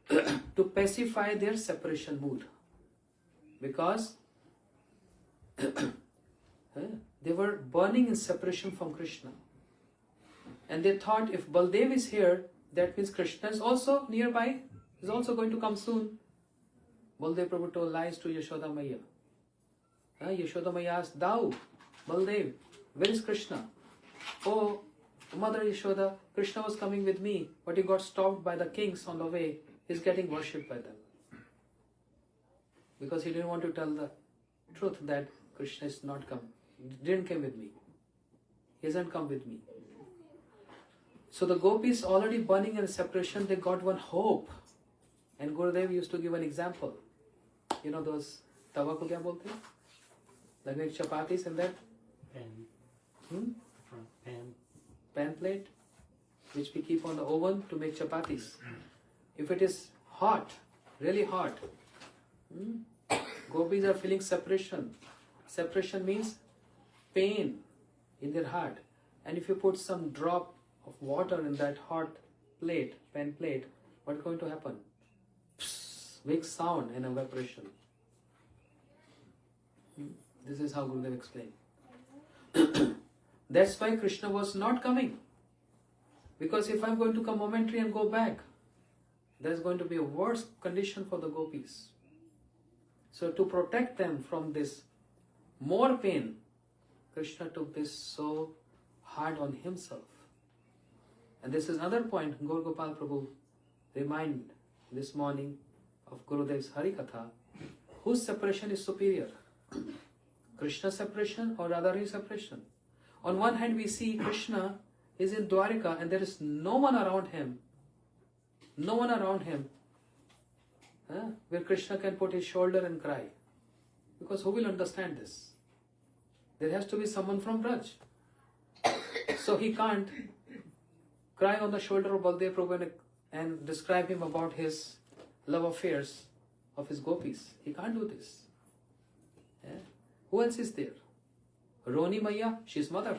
To pacify their separation mood. Because they were burning in separation from Krishna. And they thought if Baldev is here, that means Krishna is also nearby, is also going to come soon. Baldev Prabhu told lies to Yashoda Maya. Yashoda Maya asked, Thou, Baldev, where is Krishna? Oh, Mother Yashoda, Krishna was coming with me, but he got stopped by the kings on the way. He's getting worshipped by them. Because he didn't want to tell the truth that Krishna is not come. Didn't come with me. He hasn't come with me. So the gopis already burning in separation, they got one hope. And Gurudev used to give an example. You know those tawa ko kya bolte? Like chapatis and that? Hmm? From pan. Pan plate, which we keep on the oven to make chapatis. If it is hot, really hot, gopis are feeling separation. Separation means pain in their heart. And if you put some drop of water in that hot plate, pan plate, what's going to happen? Psst, big sound and evaporation. This is how Gurudev explained. That's why Krishna was not coming. Because if I'm going to come momentary and go back, there's going to be a worse condition for the gopis. So to protect them from this more pain, Krishna took this so hard on himself. And this is another point Gaur Gopal Prabhu reminded this morning of Gurudev's Harikatha. Whose separation is superior? Krishna's separation or Radharani's separation? On one hand we see Krishna is in Dwarika and there is no one around him. No one around him where Krishna can put his shoulder and cry. Because who will understand this? There has to be someone from Braj. So he can't cry on the shoulder of Baldev Prabhu and describe him about his love affairs of his gopis. He can't do this. Who else is there? Roni Maya, she's mother.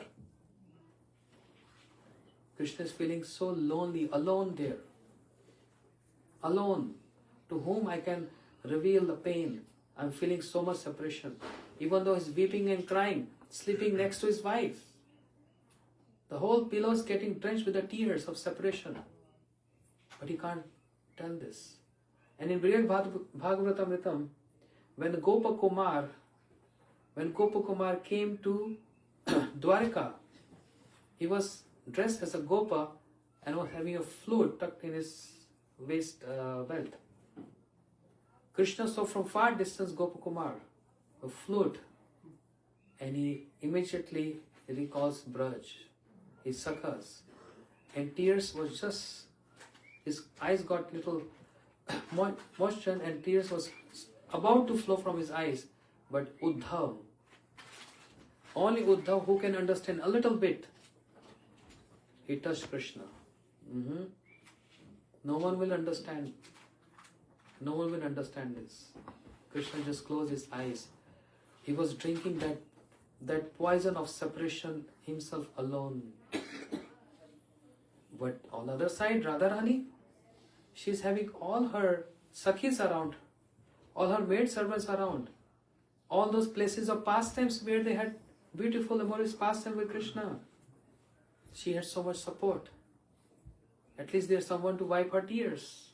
Krishna is feeling so lonely, alone there. Alone. To whom I can reveal the pain. I'm feeling so much separation. Even though he's weeping and crying, sleeping next to his wife. The whole pillow is getting drenched with the tears of separation. But he can't tell this. And in Brihad Bhagavatamritam, when Gopa Kumar came to Dwarika, he was dressed as a Gopa and was having a flute tucked in his waist belt. Krishna saw from far distance Gopakumar, a flute, and he immediately recalls Braj, his sakhas, and tears was just, his eyes got little moisture and tears was about to flow from his eyes, but Uddhav, only Uddhav who can understand a little bit, he touched Krishna. No one will understand. No one will understand this. Krishna just closed his eyes. He was drinking that poison of separation himself alone. But on the other side, Radharani, she's having all her sakhis around, all her maid servants around, all those places of pastimes where they had beautiful amorous pastime with Krishna. She had so much support. At least there's someone to wipe her tears.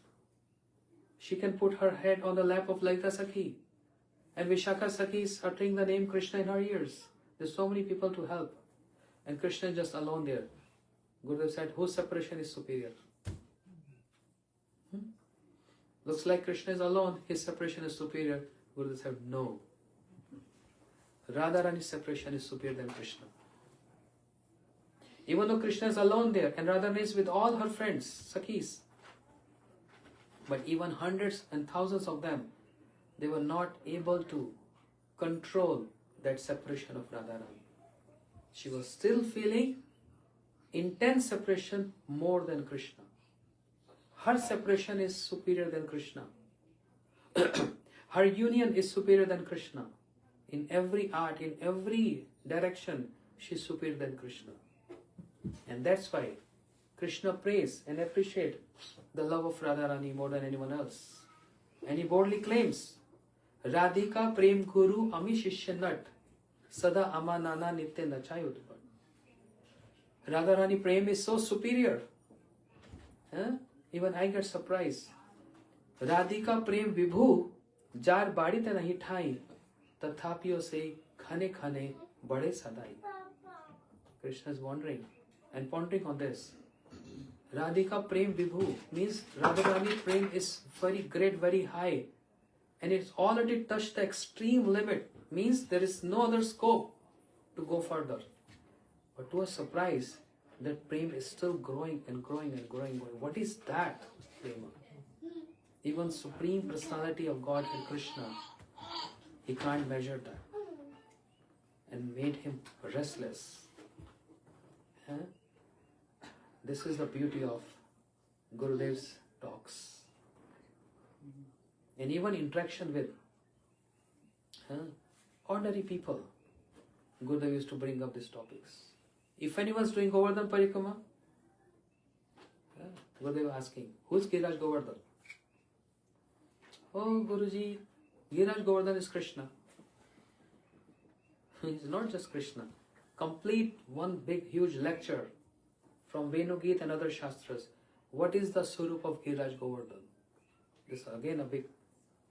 She can put her head on the lap of Lalita Sakhi. And Vishakha Sakhi is uttering the name Krishna in her ears. There's so many people to help. And Krishna is just alone there. Gurudev said, whose separation is superior? Looks like Krishna is alone, his separation is superior. Gurudev said, no. Radharani's separation is superior than Krishna. Even though Krishna is alone there and Radharani is with all her friends, Sakhis, but even hundreds and thousands of them, they were not able to control that separation of Radharani. She was still feeling intense separation more than Krishna. Her separation is superior than Krishna. Her union is superior than Krishna. In every art, in every direction, she is superior than Krishna. And that's why Krishna praise and appreciate the love of Radharani more than anyone else. And he boldly claims, Radhika prem guru ami shishya nat sada amanana nitya nachayut. Radharani prem is so superior. Even I get surprised. Radhika prem vibhu jar badi te nahi thai tathapiyo se khane khane bade sadai. Krishna is wondering and pondering on this. Radhika Prem Vibhu means Radharani Prem is very great, very high, and it's already touched the extreme limit, means there is no other scope to go further. But to a surprise, that Prem is still growing and growing and growing. What is that Prema? Even Supreme Personality of God and Krishna, he can't measure that, and made him restless. Huh? This is the beauty of Gurudev's talks. And even interaction with ordinary people, Gurudev used to bring up these topics. If anyone's doing Govardhan Parikrama, Gurudev asking, who's Giriraj Govardhan? Oh Guruji, Giriraj Govardhan is Krishna. He's not just Krishna. Complete one big huge lecture from Venugit and other Shastras. What is the Swarup of Giriraj Govardhan? This again a big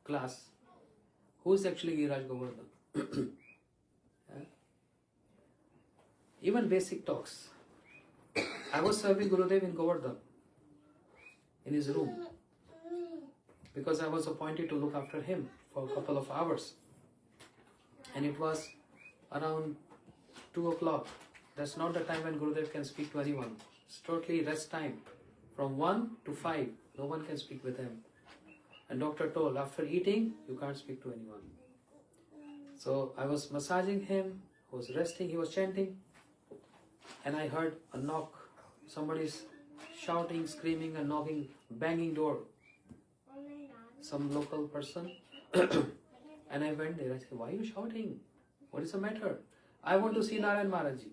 class. Who is actually Giriraj Govardhan? Even basic talks. I was serving Gurudev in Govardhan, in his room, because I was appointed to look after him for a couple of hours. And it was around 2 o'clock. That's not the time when Gurudev can speak to anyone. It's totally rest time. From 1 to 5, no one can speak with him. And doctor told, after eating, you can't speak to anyone. So I was massaging him, was resting, he was chanting. And I heard a knock. Somebody's shouting, screaming and knocking, banging door. Some local person. And I went there. I said, why are you shouting? What is the matter? I want to see Narayan Maharajji.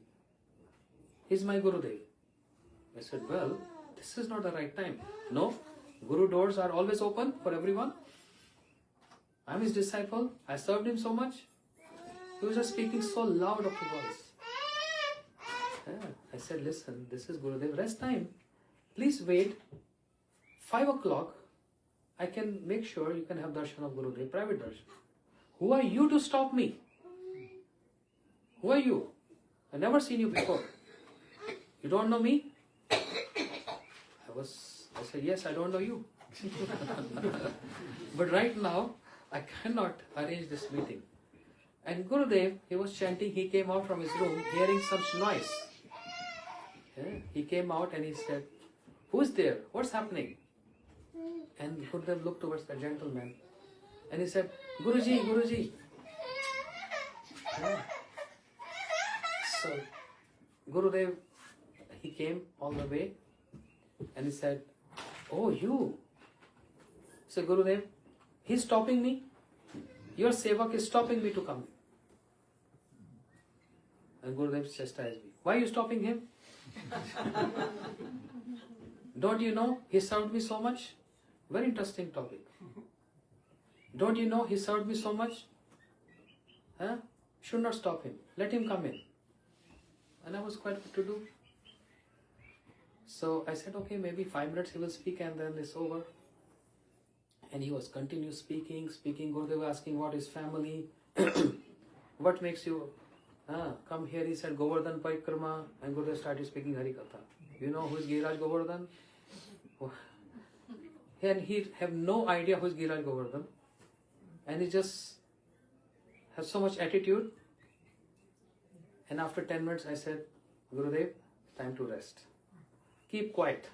He's my Gurudev. I said, well, this is not the right time. No, Guru doors are always open for everyone. I'm his disciple. I served him so much. He was just speaking so loud of the voice. I said, listen, this is Gurudev rest time. Please wait. 5 o'clock, I can make sure you can have darshan of Gurudev, private darshan. Who are you to stop me? Who are you? I've never seen you before. You don't know me? I said, yes, I don't know you. But right now, I cannot arrange this meeting. And Gurudev, he was chanting, he came out from his room hearing such noise. He came out and he said, who's there? What's happening? And Gurudev looked towards the gentleman and he said, Guruji, Guruji. So Gurudev, he came all the way and he said, oh, you. So Gurudev, he's stopping me. Your sevak is stopping me to come. And Gurudev chastised me. Why are you stopping him? Don't you know he served me so much? Very interesting topic. Don't you know he served me so much? Should not stop him. Let him come in. And I was quite what to do. So I said, okay, maybe 5 minutes he will speak and then it's over. And he was continuous speaking. Gurudev asking what is family, what makes you come here. He said Govardhan Parikrama, and Gurudev started speaking Harikatha. You know who is Giriraj Govardhan? And he have no idea who is Giriraj Govardhan, and he just has so much attitude. And after 10 minutes I said, Gurudev, time to rest. Keep quiet.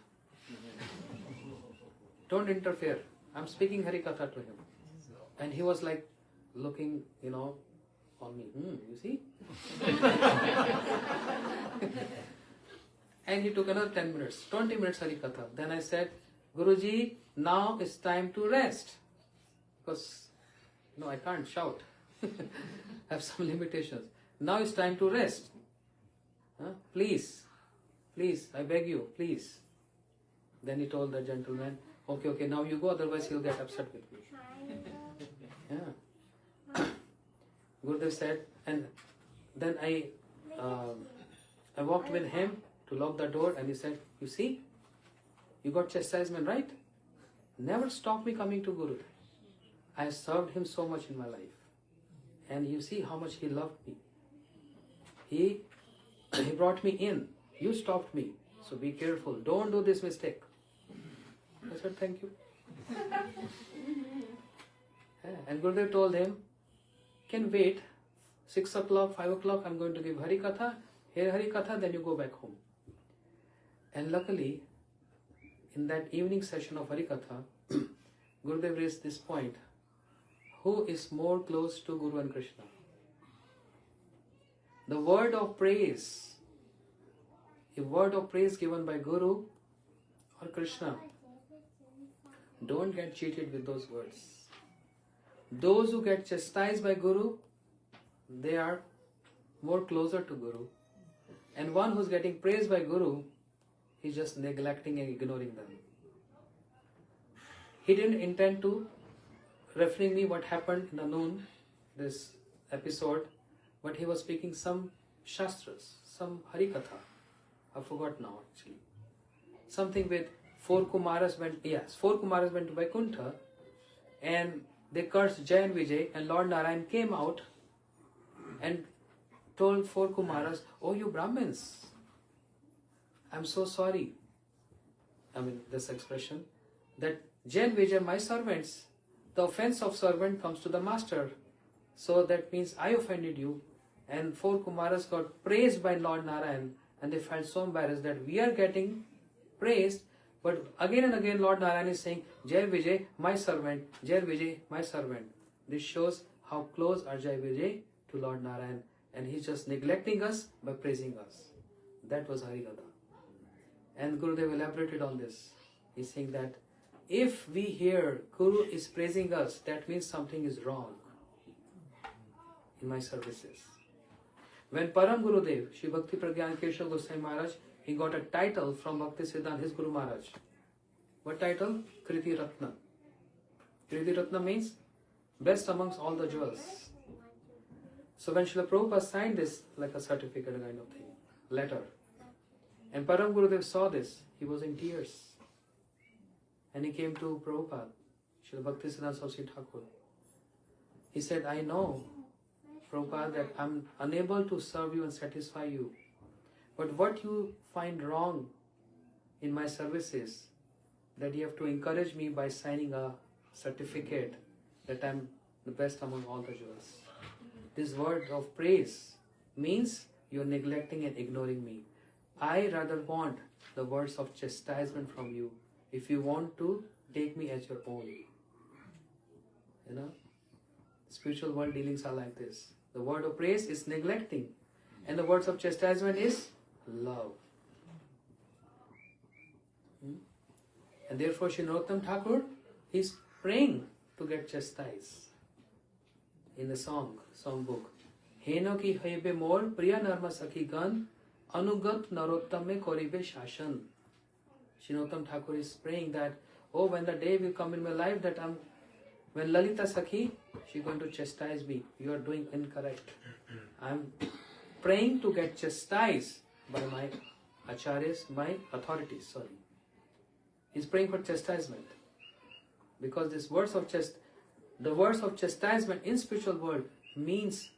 Don't interfere. I'm speaking Harikatha to him. And he was like looking, on me. You see? And he took another 10 minutes, 20 minutes Harikatha. Then I said, Guruji, now it's time to rest. Because, I can't shout. I have some limitations. Now it's time to rest. Please, I beg you, please. Then he told the gentleman, okay, now you go, otherwise he'll get upset with me. Gurudev said, and then I walked with him to lock the door, and he said, you see, you got chastisement, right? Never stop me coming to Guru. I have served him so much in my life. And you see how much he loved me. He brought me in. You stopped me. So be careful. Don't do this mistake. I said, thank you. And Gurudev told him, can wait. 6 o'clock, 5 o'clock, I'm going to give Harikatha. Hear Harikatha, then you go back home. And luckily, in that evening session of Harikatha, Gurudev raised this point. Who is more close to Guru and Krishna? The word of praise. a word of praise given by Guru or Krishna. Don't get cheated with those words. Those who get chastised by Guru, they are more closer to Guru. And one who's getting praised by Guru, he's just neglecting and ignoring them. He didn't intend to referring me what happened in the noon, this episode, but he was speaking some shastras, some Harikatha. I forgot now actually. Something with four Kumaras went to Vaikuntha and they cursed Jay and Vijay, and Lord Narayan came out and told four Kumaras, "Oh, you Brahmins, I'm so sorry." I mean, this expression that Jay and Vijay, my servants, the offense of servant comes to the master. So that means I offended you. And four Kumaras got praised by Lord Narayan, and they felt so embarrassed that we are getting praised. But again and again Lord Narayan is saying, Jai Vijay, my servant, Jai Vijay, my servant. This shows how close are Jai Vijay to Lord Narayan, and he's just neglecting us by praising us. That was Harikatha. And Gurudev elaborated on this. He's saying that if we hear Guru is praising us, that means something is wrong in my services. When Param Gurudev, Shri Bhakti Pragyan Keshav Goswami Maharaj, he got a title from Bhakti Siddhanta, his Guru Maharaj. What title? Kriti Ratna. Kriti Ratna means best amongst all the jewels. So when Srila Prabhupada signed this, like a certificate kind of thing, letter, and Param Gurudev saw this, he was in tears. And he came to Prabhupada, Srila Bhakti Siddhanta Saraswati Thakur. He said, I know, Prabhupada, that I'm unable to serve you and satisfy you. But what you find wrong in my services, that you have to encourage me by signing a certificate that I'm the best among all the jewels. This word of praise means you're neglecting and ignoring me. I rather want the words of chastisement from you if you want to take me as your own. You know, spiritual world dealings are like this. The word of praise is neglecting, and the words of chastisement is love. And therefore Shri Narottam Thakur, he's praying to get chastised. In the song book, Heno ki haibe mor priya narma sakhi gan anugat narottam me koribe shashan. Shri Narottam Thakur is praying that, oh, when the day will come in my life that when Lalita Sakhi, she's going to chastise me. You are doing incorrect. I'm praying to get chastised by my acharyas, my authorities, sorry. He's praying for chastisement. Because the words of chastisement in spiritual world means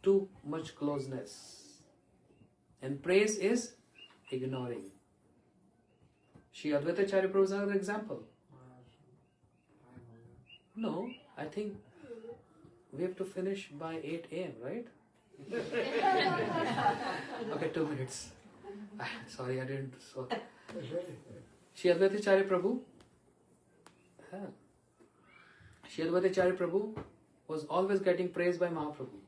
too much closeness. And praise is ignoring. Shri Advaita Acharya Prabhu is another example. No, I think we have to finish by 8 a.m., right? Okay, 2 minutes. Sorry, I didn't. So, Shri Advaita Acharya Prabhu. Shri Advaita Acharya Prabhu was always getting praised by Mahaprabhu.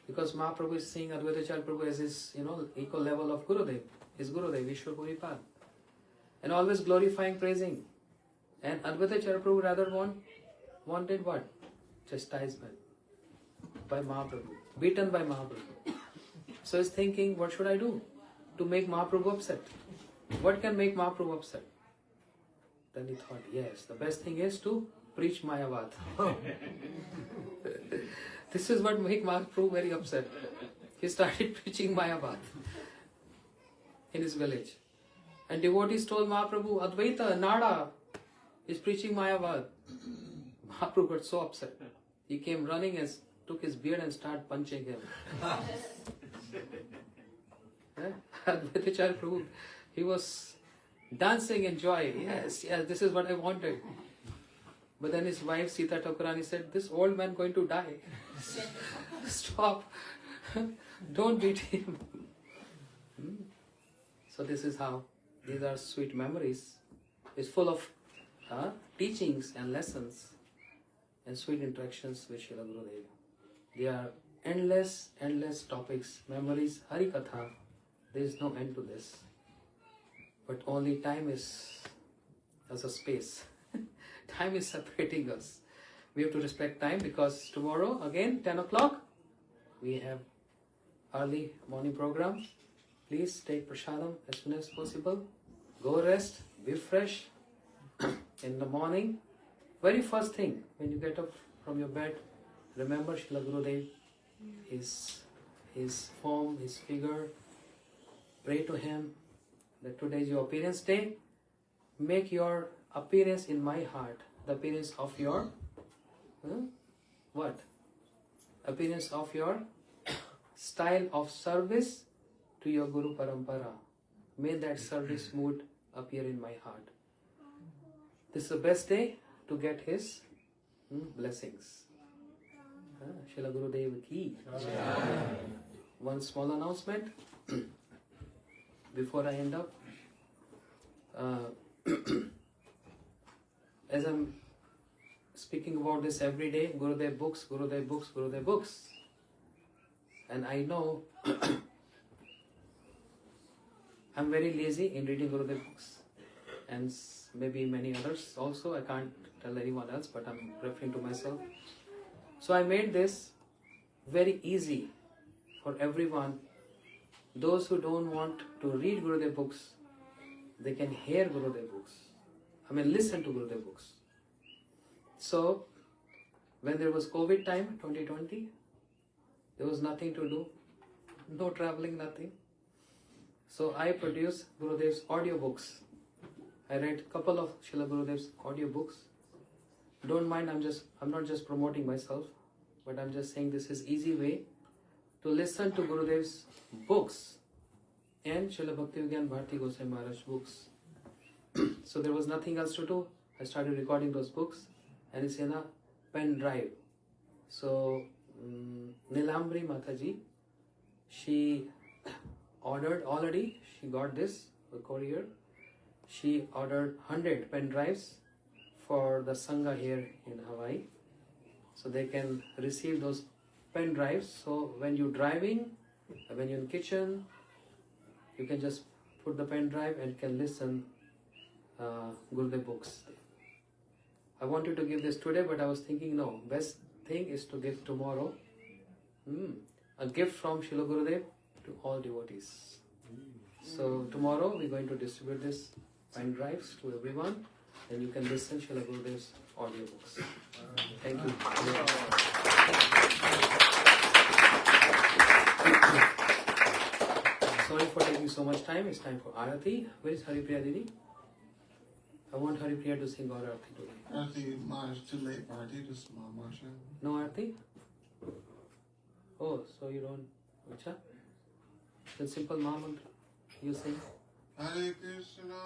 Because Mahaprabhu is seeing Advaita Acharya Prabhu as his, equal level of Gurudev. His Gurudev, Vishwa Puripad. And always glorifying, praising. And Advaita Acharya Prabhu rather wanted what? Chastisement by Mahaprabhu. Beaten by Mahaprabhu. So he's thinking, what should I do to make Mahaprabhu upset? What can make Mahaprabhu upset? Then he thought, yes, the best thing is to preach Mayavad. This is what made Mahaprabhu very upset. He started preaching Mayavad in his village. And devotees told Mahaprabhu, Advaita, Nada is preaching Mayavad. Mahaprabhu got so upset. He came running and took his beard and started punching him. Advaita Acharya Prabhu, he was dancing in joy. Yes, this is what I wanted. But then his wife Sita Thakurani said, this old man going to die. Stop. Don't beat him. So this is how, these are sweet memories. It's full of teachings and lessons and sweet interactions with Srila Gurudev. They are endless topics, memories, Harikatha, There is no end to this. But only time is as a space. Time is separating us. We have to respect time because tomorrow again 10 o'clock we have early morning program. Please take prasadam as soon as possible. Go rest, be fresh in the morning. Very first thing when you get up from your bed, remember Srila Gurudev, his form, his figure. Pray to him that today is your appearance day. Make your appearance in my heart the appearance of your what? Appearance of your style of service to your Guru Parampara. May that service mood appear in my heart. This is the best day to get his blessings. Srila Gurudev ki. One small announcement before I end up. As I'm speaking about this every day, Gurudev books, Gurudev books, Gurudev books. And I know I'm very lazy in reading Gurudev books. And maybe many others also. I can't tell anyone else, but I'm referring to myself. So I made this very easy for everyone. Those who don't want to read Gurudev books, they can hear Gurudev books. Listen to Gurudev books. So, when there was COVID time, 2020, there was nothing to do. No traveling, nothing. So I produced Gurudev's audiobooks. I read a couple of Srila Gurudev's audiobooks. Don't mind, I'm not just promoting myself, but I'm just saying this is easy way to listen to Gurudev's books and Srila Bhakti-Vigyan Bharati Goswami Maharaj books. So there was nothing else to do. I started recording those books and it's in a pen drive. So Nilambri Mataji, she ordered already, she got this, the courier. She ordered 100 pen drives for the Sangha here in Hawaii. So they can receive those pen drives. So when you're driving, when you're in kitchen, you can just put the pen drive and can listen Gurudev books. I wanted to give this today, but I was thinking, no, best thing is to give tomorrow a gift from Srila Gurudev to all devotees. So tomorrow we're going to distribute this pen drives to everyone, and you can listen Srila Gurudev's audiobooks. Thank you. Sorry for taking so much time. It's time for Arati. Where is Haripriya Didi? I want Haripriya to sing our Arati today. Arati, Ma, it's too late for Arati to small Marsha. No Arati? Oh, so you don't. Acha? The simple Maha Mantra. You sing. Hare Krishna,